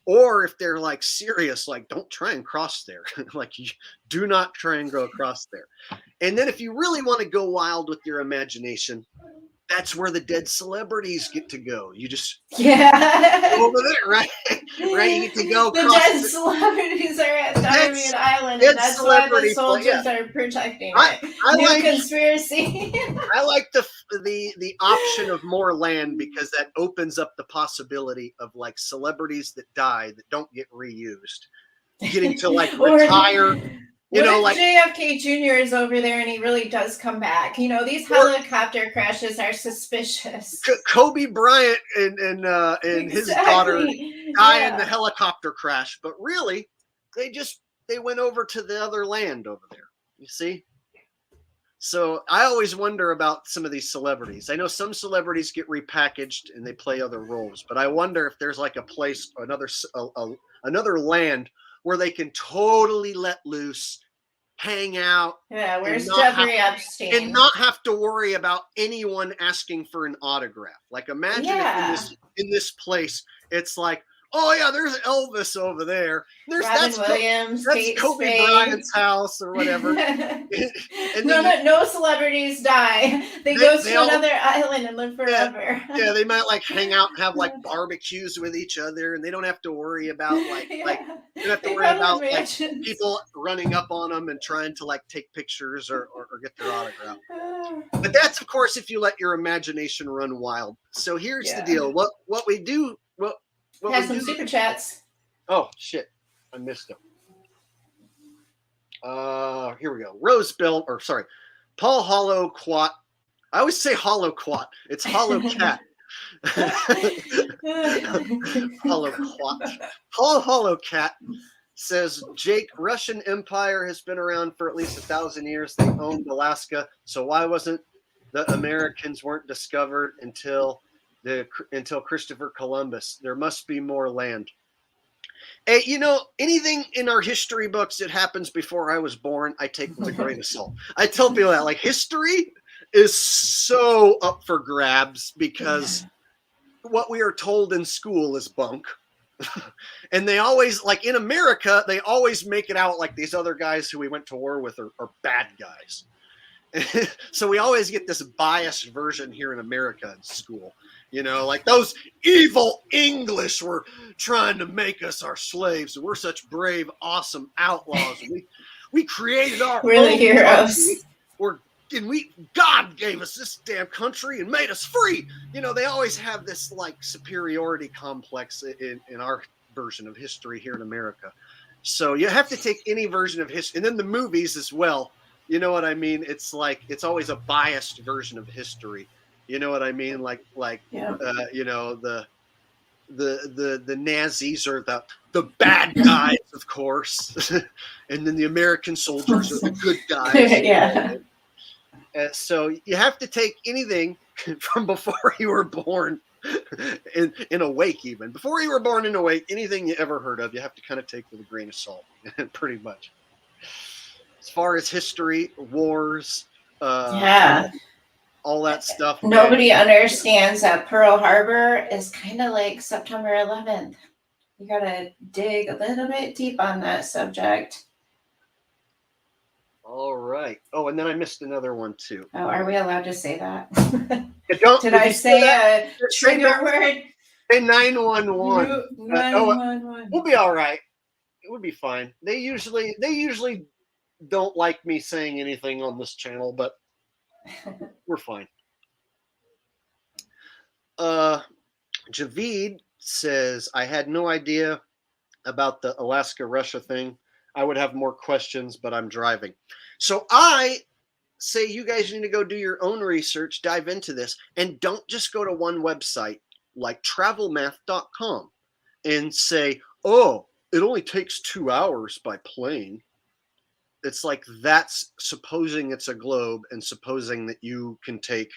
or if they're like serious, like don't try and cross there. Like, you do not try and go across there. And then if you really want to go wild with your imagination, that's where the dead celebrities get to go. You just Yeah. go over there, right? Right, you get to go The across dead celebrities are at Diamond Island, dead and that's why the celebrity soldiers are protecting I- it. I New like- conspiracy. I like the option of more land because that opens up the possibility of like celebrities that die that don't get reused, getting to like Or- retire. You What know, if like JFK Jr. is over there and he really does come back? You know, these helicopter crashes are suspicious. Kobe Bryant and his daughter die in the Yeah. helicopter crash, but really, they went over to the other land over there. You see. So I always wonder about some of these celebrities. I know some celebrities get repackaged and they play other roles, but I wonder if there's like a place, another land where they can totally let loose, hang out, Yeah, where's not have- Jeffrey Epstein? and not have to worry about anyone asking for an autograph. Like imagine if in this place, it's like, oh yeah, there's Elvis over there. Robin Williams, that's Kate Kobe Spade. Bryant's house or whatever. No celebrities die. They go to all- another island and live forever. Yeah, they might like hang out and have like barbecues with each other, and they don't have to worry about they don't have to They worry about probably like mansions. people running up on them and trying to like take pictures or get their autograph. But that's of course if you let your imagination run wild. So here's the deal. What we do what Have we some do, super chats. Oh shit, I missed them. Here we go. Rosebill, or sorry, Paul Hollow Quat. I always say Hollow Quat. It's Hollow Cat. Hollow Quat. Hollow Cat says, Jake, Russian Empire has been around for at least 1,000 years. They owned Alaska, so why wasn't the Americans weren't discovered until Christopher Columbus? There must be more land. Hey, you know, anything in our history books that happens before I was born, I take with a grain of salt. I tell people that, like, history is so up for grabs because what we are told in school is bunk. And they always, like in America, they always make it out like these other guys who we went to war with are bad guys. So we always get this biased version here in America in school. You know, like those evil English were trying to make us our slaves. And we're such brave, awesome outlaws. We created our We're the heroes. God gave us this damn country and made us free. You know, they always have this like superiority complex in our version of history here in America. So you have to take any version of history, and then the movies as well. You know what I mean? It's like it's always a biased version of history. You know what I mean? You know, the Nazis are the bad guys, of course, and then the American soldiers are the good guys. Yeah. So you have to take anything from before you were born, in awake even before you were born in awake. Anything you ever heard of, you have to kind of take with a grain of salt, pretty much. As far as history, wars, all that stuff. Nobody understands that Pearl Harbor is kind of like September 11th. You gotta dig a little bit deep on that subject. All right. Oh, and then I missed another one too. Oh, are we allowed to say that? Did I say a trigger word? Say 911. 911. We'll be all right. It would be fine. They usually don't like me saying anything on this channel, but we're fine. Javid says, I had no idea about the Alaska-Russia thing. I would have more questions, but I'm driving. So I say you guys need to go do your own research, dive into this, and don't just go to one website like travelmath.com and say, oh, it only takes 2 hours by plane. It's like that's supposing it's a globe and supposing that you can take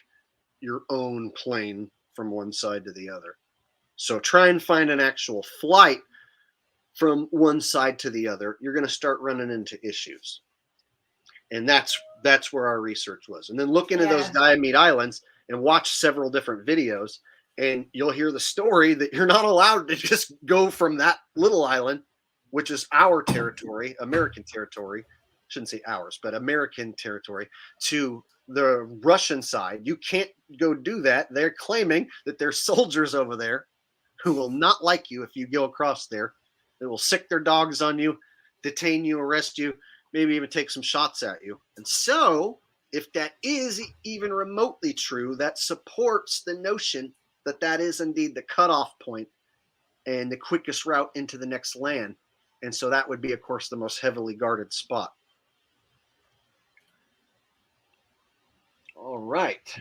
your own plane from one side to the other. So try and find an actual flight from one side to the other. You're going to start running into issues. And that's where our research was. And then look into those Diomede Islands and watch several different videos, and you'll hear the story that you're not allowed to just go from that little island, which is our territory, American territory, shouldn't say ours, but American territory, to the Russian side. You can't go do that. They're claiming that there's soldiers over there who will not like you if you go across there. They will sick their dogs on you, detain you, arrest you, maybe even take some shots at you. And so, if that is even remotely true, that supports the notion that that is indeed the cutoff point and the quickest route into the next land. And so that would be, of course, the most heavily guarded spot. All right.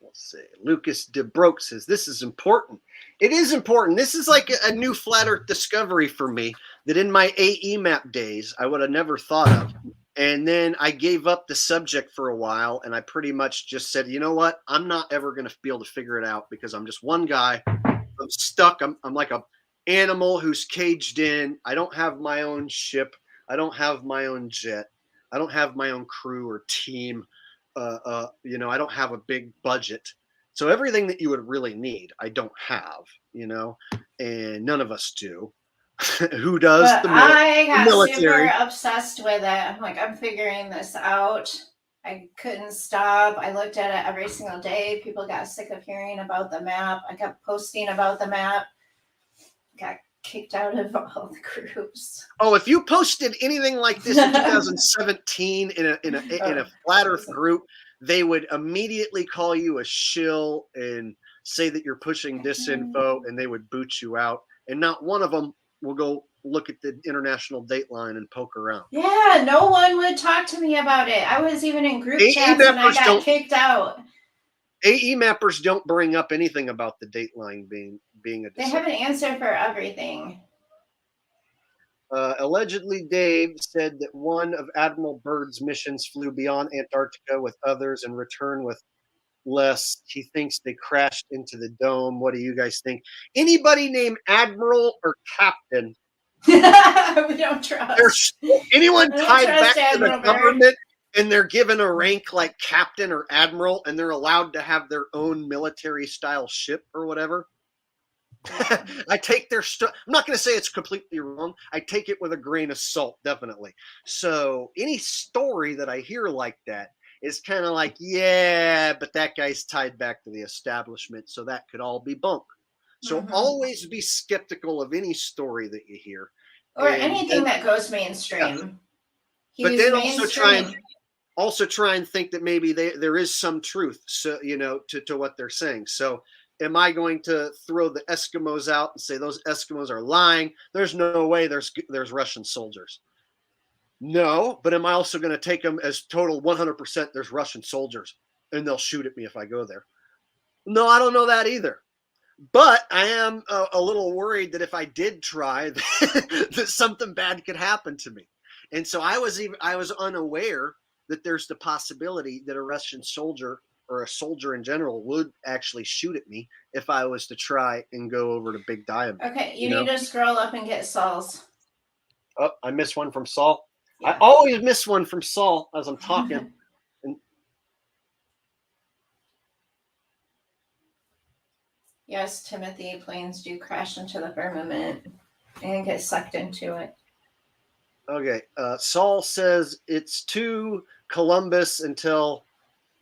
Let's see. Lucas DeBroke says, this is important. It is important. This is like a new flat earth discovery for me that in my AE map days, I would have never thought of. And then I gave up the subject for a while, and I pretty much just said, you know what? I'm not ever going to be able to figure it out because I'm just one guy. I'm stuck. I'm like a animal who's caged in. I don't have my own ship. I don't have my own jet. I don't have my own crew or team. You know, I don't have a big budget. So everything that you would really need, I don't have, you know, and none of us do. Who does? But The I got military. super obsessed with it. I'm like, I'm figuring this out. I couldn't stop. I looked at it every single day. People got sick of hearing about the map. I kept posting about the map. Got kicked out of all the groups. Oh, if you posted anything like this in 2017 in a flat Earth group, they would immediately call you a shill and say that you're pushing disinfo, and they would boot you out. And not one of them will go look at the international dateline and poke around. Yeah, no one would talk to me about it. I was even in group chats and I got kicked out. AE mappers don't bring up anything about the dateline being a deception. They have an answer for everything. Allegedly, Dave said that one of Admiral Byrd's missions flew beyond Antarctica with others and returned with less. He thinks they crashed into the dome. What do you guys think? Anybody named Admiral or Captain? We don't trust. Anyone tied back Admiral to the government and they're given a rank like Captain or Admiral and they're allowed to have their own military style ship or whatever? I take their stuff. I'm not going to say it's completely wrong. I take it with a grain of salt, definitely. So any story that I hear like that is kind of like, yeah, but that guy's tied back to the establishment, so that could all be bunk. So always be skeptical of any story that you hear. Or anything that goes mainstream. Yeah. But then also try and think that maybe there is some truth, so you know, to what they're saying. So am I going to throw the Eskimos out and say those Eskimos are lying? There's no way there's Russian soldiers. No, but am I also going to take them as total 100% there's Russian soldiers and they'll shoot at me if I go there? No, I don't know that either. But I am a little worried that if I did try, that something bad could happen to me. And so I was unaware that there's the possibility that a Russian soldier or a soldier in general would actually shoot at me if I was to try and go over to Big Diamond. Okay, you need to scroll up and get Saul's. Oh, I missed one from Saul. Yeah. I always miss one from Saul as I'm talking. Yes, Timothy, planes do crash into the firmament and get sucked into it. Okay, Saul says it's to Columbus until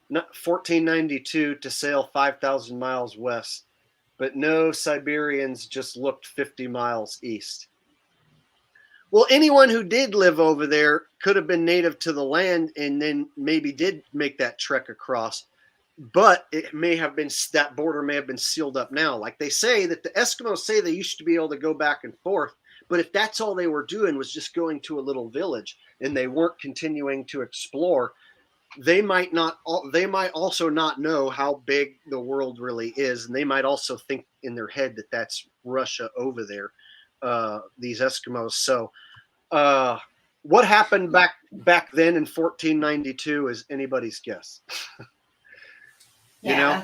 1492 to sail 5,000 miles west, but no Siberians just looked 50 miles east. Well, anyone who did live over there could have been native to the land and then maybe did make that trek across, but it may have been, that border may have been sealed up now. Like they say that the Eskimos say they used to be able to go back and forth, but if that's all they were doing was just going to a little village and they weren't continuing to explore, they might also not know how big the world really is, and they might also think in their head that that's Russia over there, these Eskimos. So what happened back then in 1492 is anybody's guess. You know,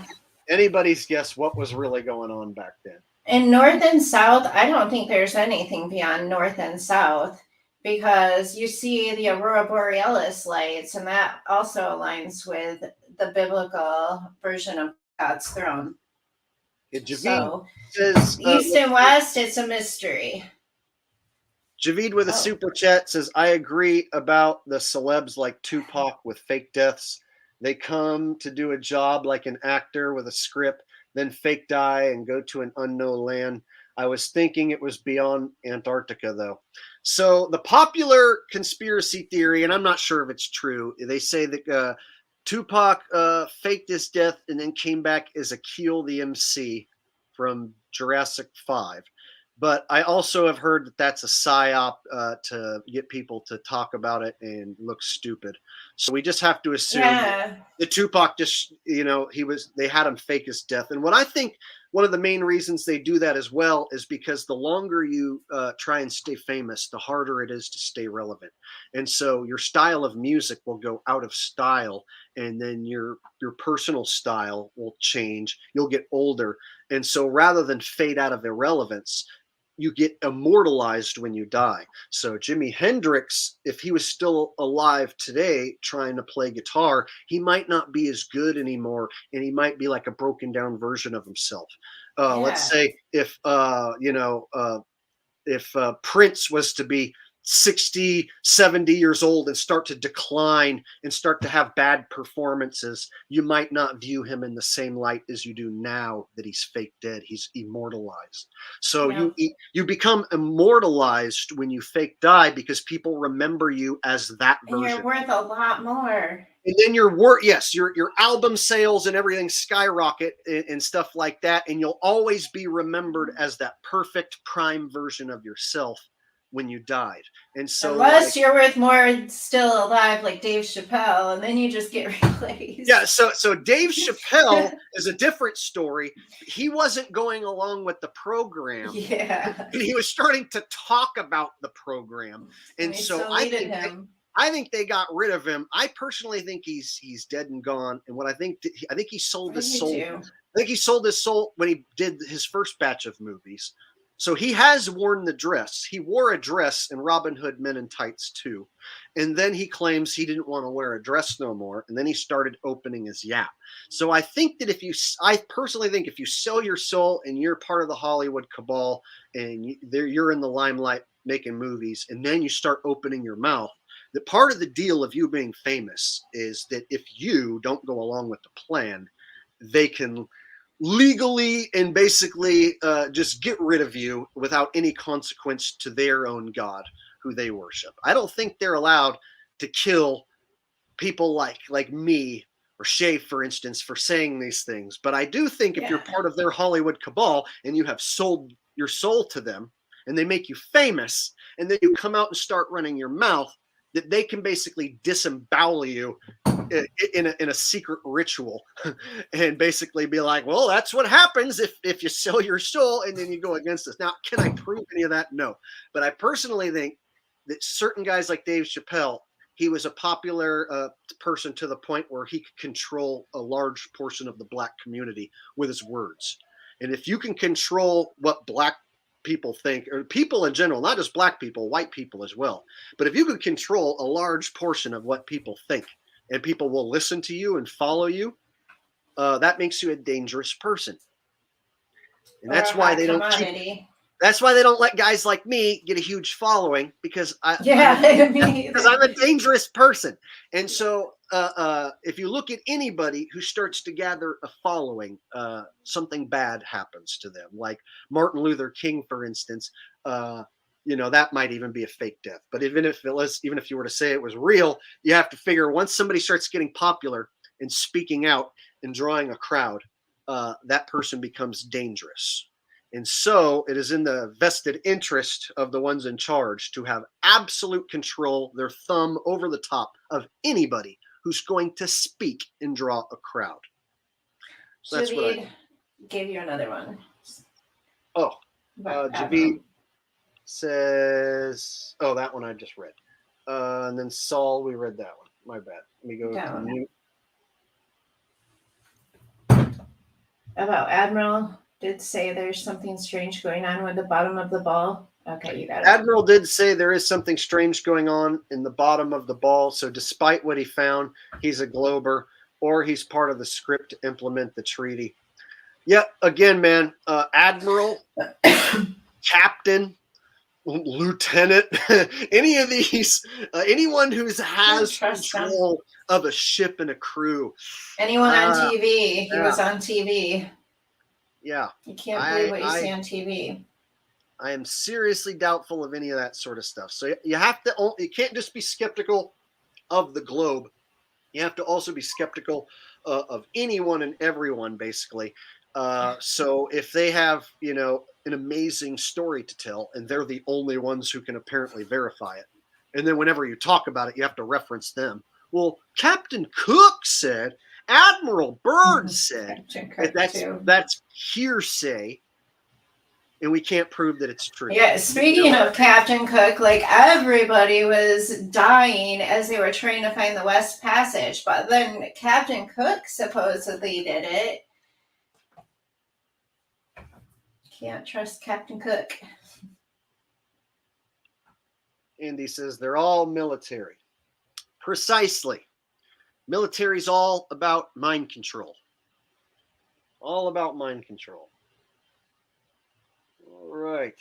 anybody's guess what was really going on back then. In North and South, I don't think there's anything beyond North and South, because you see the Aurora Borealis lights, and that also aligns with the biblical version of God's throne. Javid So says, East and West, it's a mystery. Javid with a super chat says, I agree about the celebs like Tupac with fake deaths. They come to do a job like an actor with a script, then fake die and go to an unknown land. I was thinking it was beyond Antarctica, though. So the popular conspiracy theory, and I'm not sure if it's true, they say that Tupac faked his death and then came back as Akil the MC from Jurassic 5. But I also have heard that that's a psyop to get people to talk about it and look stupid. So we just have to assume that Tupac just, they had him fake his death. And what I think one of the main reasons they do that as well is because the longer you try and stay famous, the harder it is to stay relevant. And so your style of music will go out of style, and then your personal style will change. You'll get older. And so rather than fade out of irrelevance, you get immortalized when you die. So Jimi Hendrix, if he was still alive today trying to play guitar, he might not be as good anymore, and he might be like a broken down version of himself. Let's say if Prince was to be 60, 70 years old and start to decline and start to have bad performances, you might not view him in the same light as you do now that he's fake dead. He's immortalized. So you become immortalized when you fake die because people remember you as that version. And you're worth a lot more. And then your album sales and everything skyrocket and stuff like that. And you'll always be remembered as that perfect prime version of yourself when you died. And so unless you're worth more still alive like Dave Chappelle, and then you just get replaced. Yeah, so Dave Chappelle is a different story. He wasn't going along with the program. Yeah. And he was starting to talk about the program. And so I think they got rid of him. I personally think he's dead and gone. And what I think he sold his soul. I think he sold his soul when he did his first batch of movies. So he has worn the dress. He wore a dress in Robin Hood Men in Tights 2. And then he claims he didn't want to wear a dress no more. And then he started opening his yap. So I think that I personally think if you sell your soul and you're part of the Hollywood cabal and you're in the limelight making movies, and then you start opening your mouth, that part of the deal of you being famous is that if you don't go along with the plan, they can legally and basically just get rid of you without any consequence to their own god who they worship. I don't think they're allowed to kill people like me or Shay, for instance, for saying these things. But I do think if you're part of their Hollywood cabal and you have sold your soul to them and they make you famous and then you come out and start running your mouth, that they can basically disembowel you in a secret ritual and basically be like, well, that's what happens if you sell your soul and then you go against us. Now, can I prove any of that? No. But I personally think that certain guys like Dave Chappelle, he was a popular person to the point where he could control a large portion of the black community with his words. And if you can control what black people think, or people in general, not just black people, white people as well. But if you could control a large portion of what people think and people will listen to you and follow you, that makes you a dangerous person. And that's why they don't let guys like me get a huge following because I'm a dangerous person. And so if you look at anybody who starts to gather a following, something bad happens to them. Like Martin Luther King, for instance, that might even be a fake death. But even if you were to say it was real, you have to figure once somebody starts getting popular and speaking out and drawing a crowd, that person becomes dangerous. And so it is in the vested interest of the ones in charge to have absolute control, their thumb over the top of anybody who's going to speak and draw a crowd. So that's what I gave you another one. Oh, Javid says, that one I just read. And then Saul, we read that one. My bad. Let me go to mute. About Admiral did say there's something strange going on with the bottom of the ball. Okay, you got it. Admiral did say there is something strange going on in the bottom of the ball. So despite what he found, he's a glober or he's part of the script to implement the treaty. Yeah, again, man, admiral, captain, lieutenant, any of these, anyone who has trust them. control of a ship and a crew. Anyone on TV, he was on TV. Yeah, You can't believe what you see on TV. I am seriously doubtful of any of that sort of stuff. So you have to, you can't just be skeptical of the globe. You have to also be skeptical of anyone and everyone, basically. So if they have, you know, an amazing story to tell, and they're the only ones who can apparently verify it, and then whenever you talk about it, you have to reference them. Well, Captain Cook said, Admiral Byrd said, that's hearsay, and we can't prove that it's true. Yeah, speaking of Captain Cook, like everybody was dying as they were trying to find the West Passage, but then Captain Cook supposedly did it. Can't trust Captain Cook. Andy says they're all military. Precisely. Military's all about mind control. All about mind control. All right.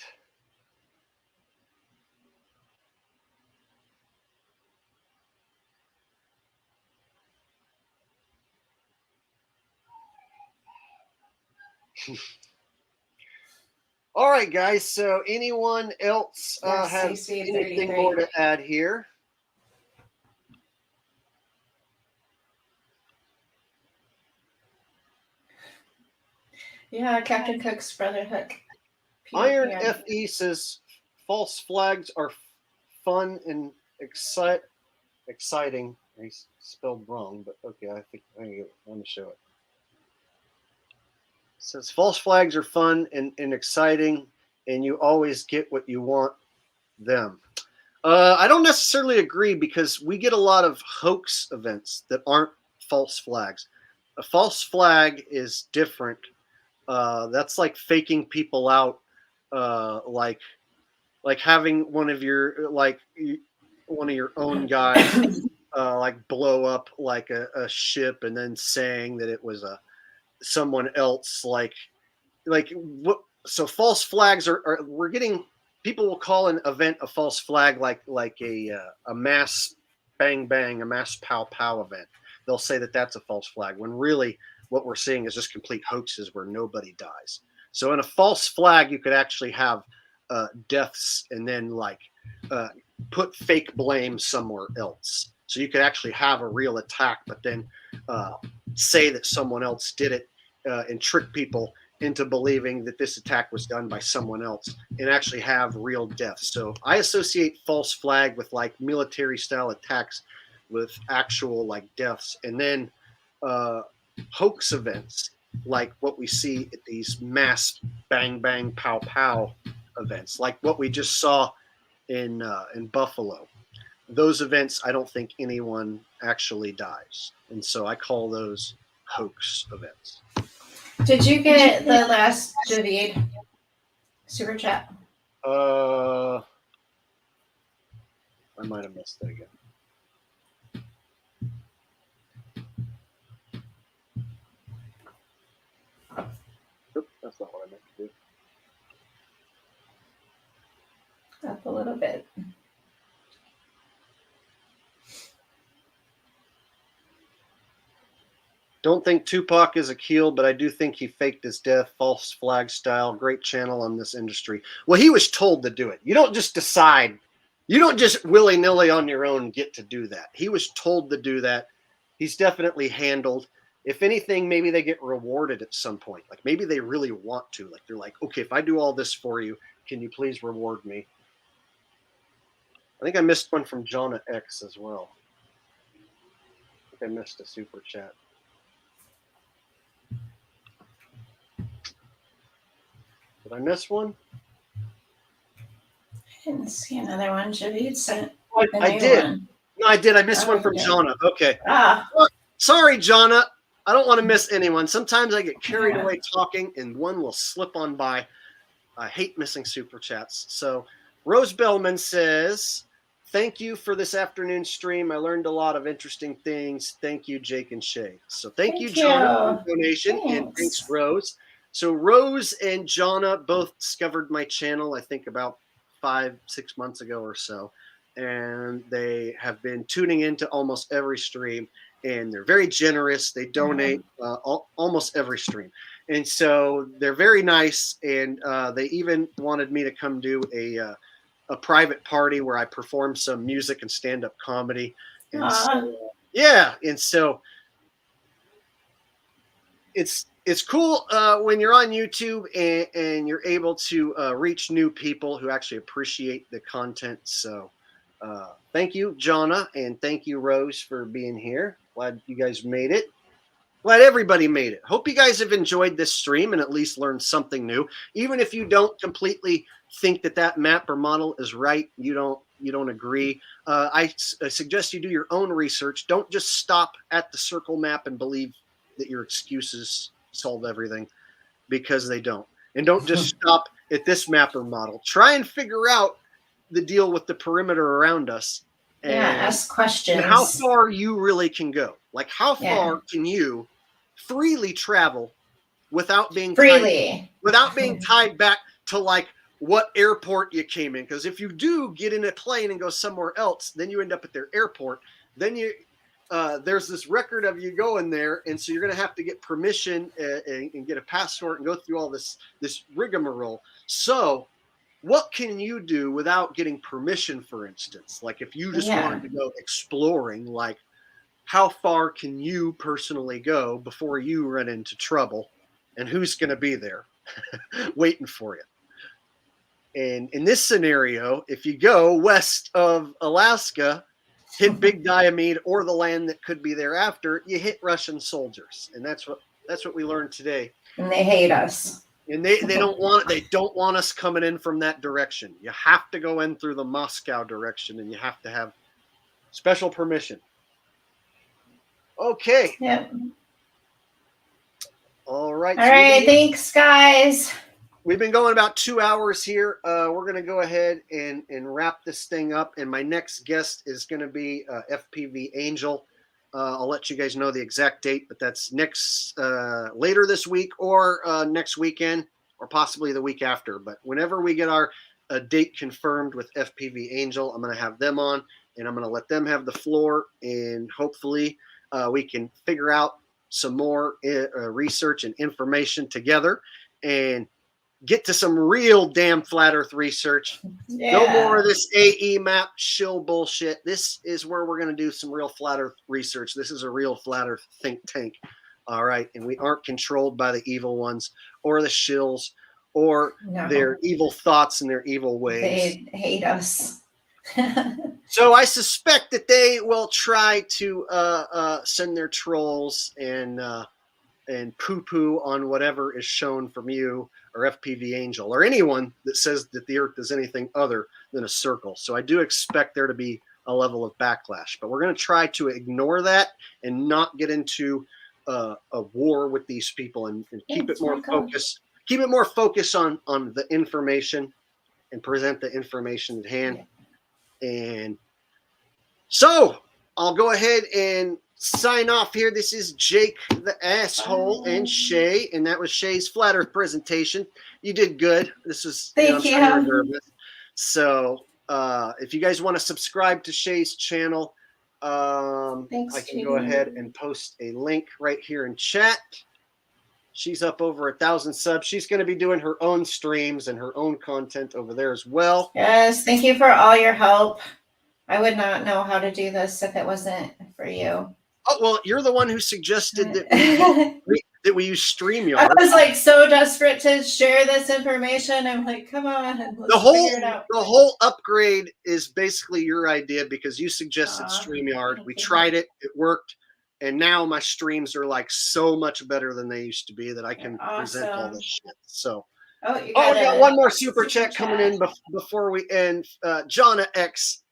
All right, guys. So anyone else have anything more to add here? Yeah, Captain Cook's brother Hook. Iron FE says false flags are fun and exciting. He's spelled wrong, but okay, I think let me show it. It says false flags are fun and exciting, and you always get what you want them. I don't necessarily agree, because we get a lot of hoax events that aren't false flags. A false flag is different. That's like faking people out, like having one of your own guys like blow up like a ship, and then saying that it was someone else. Like what? So false flags are we're getting. People will call an event a false flag, like a mass bang bang, a mass pow pow event. They'll say that that's a false flag, when really what we're seeing is just complete hoaxes where nobody dies. So in a false flag, you could actually have deaths, and then put fake blame somewhere else. So you could actually have a real attack, but then say that someone else did it, and trick people into believing that this attack was done by someone else, and actually have real deaths. So I associate false flag with like military style attacks with actual like deaths, and then hoax events like what we see at these mass bang bang pow pow events, like what we just saw in Buffalo. Those events, I don't think anyone actually dies, and so I call those hoax events. Did you get the last Javid super chat? I might have missed it again. Oop, that's not what I meant to do. Up a little bit. Don't think Tupac is a keel, but I do think he faked his death, false flag style. Great channel on this industry. Well, he was told to do it. You don't just decide. You don't just willy-nilly on your own get to do that. He was told to do that. He's definitely handled. If anything, maybe they get rewarded at some point. Like maybe they really want to. Like they're like, okay, if I do all this for you, can you please reward me? I think I missed one from Jonna X as well. I think I missed a super chat. Did I miss one? I didn't see another one. Javid sent. I did. One. No, I did. I missed one from Jonna. Okay. Well, sorry, Jonna. I don't want to miss anyone. Sometimes I get carried away talking, and one will slip on by. I hate missing super chats. So Rose Bellman says, thank you for this afternoon stream. I learned a lot of interesting things. Thank you, Jake and Shay. So thank you, Jonna, for the donation. Thanks. And thanks, Rose. So Rose and Jonna both discovered my channel, I think about 5-6 months ago or so. And they have been tuning into almost every stream. And they're very generous. They donate almost every stream. And so they're very nice. And they even wanted me to come do a private party where I perform some music and stand-up comedy. And so, yeah. And so it's cool when you're on YouTube and you're able to reach new people who actually appreciate the content. So thank you, Jonna, and thank you, Rose, for being here. Glad you guys made it. Glad everybody made it. Hope you guys have enjoyed this stream and at least learned something new. Even if you don't completely think that map or model is right, you don't agree. I suggest you do your own research. Don't just stop at the circle map and believe that your excuses solve everything, because they don't. And don't just stop at this map or model. Try and figure out the deal with the perimeter around us. And, ask questions. And how far you really can go. Like, how far can you freely travel without being tied back to like what airport you came in? Because if you do get in a plane and go somewhere else, then you end up at their airport. Then there's this record of you going there, and so you're going to have to get permission and get a passport and go through all this rigmarole. So what can you do without getting permission, for instance? Like if you just wanted to go exploring, like how far can you personally go before you run into trouble? And who's going to be there waiting for you? And in this scenario, if you go west of Alaska, hit Big Diomede or the land that could be thereafter, you hit Russian soldiers. And that's what we learned today. And they hate us. And they don't want us coming in from that direction. You have to go in through the Moscow direction, and you have to have special permission. Okay. Yep. All right. All right. Thanks, guys. We've been going about 2 hours here. We're going to go ahead and wrap this thing up. And my next guest is going to be FPV Angel. I'll let you guys know the exact date, but that's later this week or next weekend or possibly the week after. But whenever we get our date confirmed with FPV Angel, I'm going to have them on, and I'm going to let them have the floor, and hopefully we can figure out some more research and information together and get to some real damn flat earth research. No more of this AE map shill bullshit. This is where we're going to do some real flat earth research. This is a real flat earth think tank. All right. And we aren't controlled by the evil ones or the shills or their evil thoughts and their evil ways. They hate us. So I suspect that they will try to send their trolls and poo-poo on whatever is shown from you or FPV Angel or anyone that says that the Earth is anything other than a circle. So I do expect there to be a level of backlash, but we're going to try to ignore that and not get into a war with these people and keep it more focused. Keep it more focused on the information and present the information at hand. And so I'll go ahead and sign off here. This is Jake the Asshole and Shay, and that was Shay's Flat Earth presentation. You did good. This was thank you. I'm nervous. So if you guys want to subscribe to Shay's channel, Thanks, I can go ahead and post a link right here in chat. She's up over 1,000 subs. She's going to be doing her own streams and her own content over there as well. Yes, thank you for all your help. I would not know how to do this if it wasn't for you. Oh, well, you're the one who suggested that we use StreamYard. I was like so desperate to share this information. I'm like, come on, let's figure it out. The whole upgrade is basically your idea because you suggested StreamYard. We tried it, it worked, and now my streams are like so much better than they used to be that I can present all this shit. So, we got one more super chat coming in before we end. Jonna X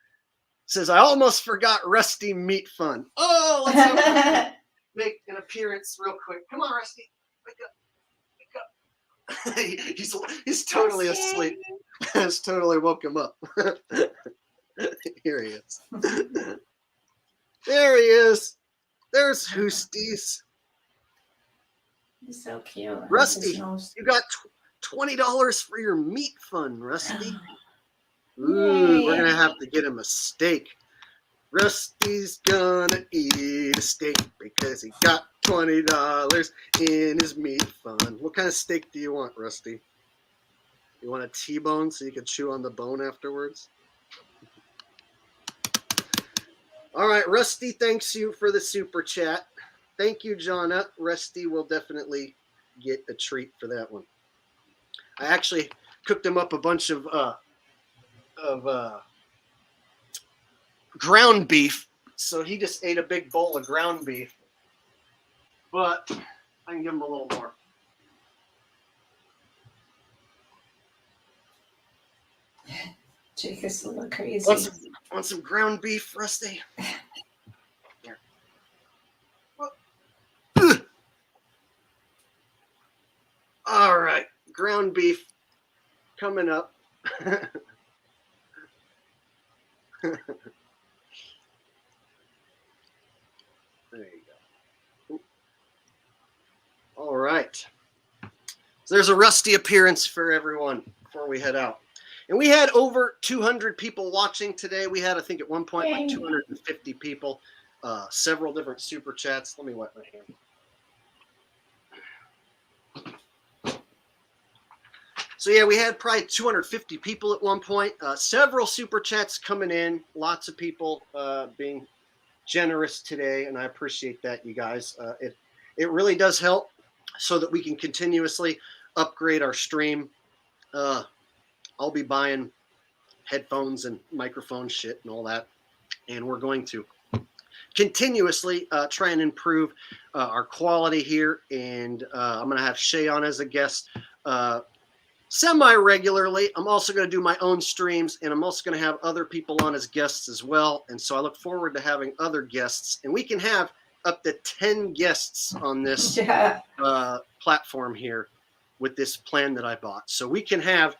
says, I almost forgot Rusty Meat Fun. Oh, let's make an appearance real quick. Come on, Rusty. Wake up. He's totally asleep. It's totally woke him up. Here he is. There he is. There's Hoosties. He's so cute. Rusty, His nose. you got $20 for your meat fund, Rusty. Ooh, we're gonna have to get him a steak. Rusty's gonna eat a steak because he got $20 in his meat fund. What kind of steak do you want, Rusty? You want a T-bone so you can chew on the bone afterwards? All right, Rusty, thanks you for the super chat. Thank you, Jonna. Rusty will definitely get a treat for that one. I actually cooked him up a bunch of ground beef, so he just ate a big bowl of ground beef. But I can give him a little more. Jake is a little crazy. Want some ground beef, Rusty? Here. All right, ground beef coming up. There you go. All right. So there's a Rusty appearance for everyone before we head out. And we had over 200 people watching today. We had, I think, at one point, like 250 people, several different super chats. Let me wipe my hand. So, yeah, we had probably 250 people at one point. Several super chats coming in. Lots of people being generous today, and I appreciate that, you guys. It really does help so that we can continuously upgrade our stream. I'll be buying headphones and microphone shit and all that. And we're going to continuously try and improve our quality here. And I'm going to have Shay on as a guest semi-regularly. I'm also going to do my own streams, and I'm also going to have other people on as guests as well. And so I look forward to having other guests. And we can have up to 10 guests on this platform here with this plan that I bought. So we can have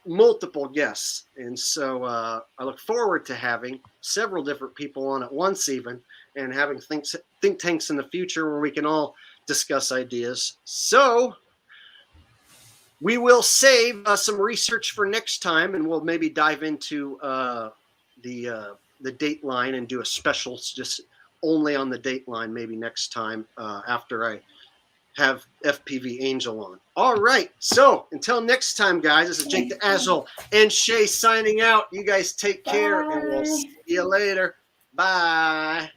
multiple guests. And so I look forward to having several different people on at once even, and having think tanks in the future where we can all discuss ideas. So we will save some research for next time, and we'll maybe dive into the Dateline and do a special just only on the Dateline maybe next time after I have FPV Angel on. All right. So until next time, guys, this is Jake the Azul and Shay signing out. You guys take care, and we'll see you later. Bye.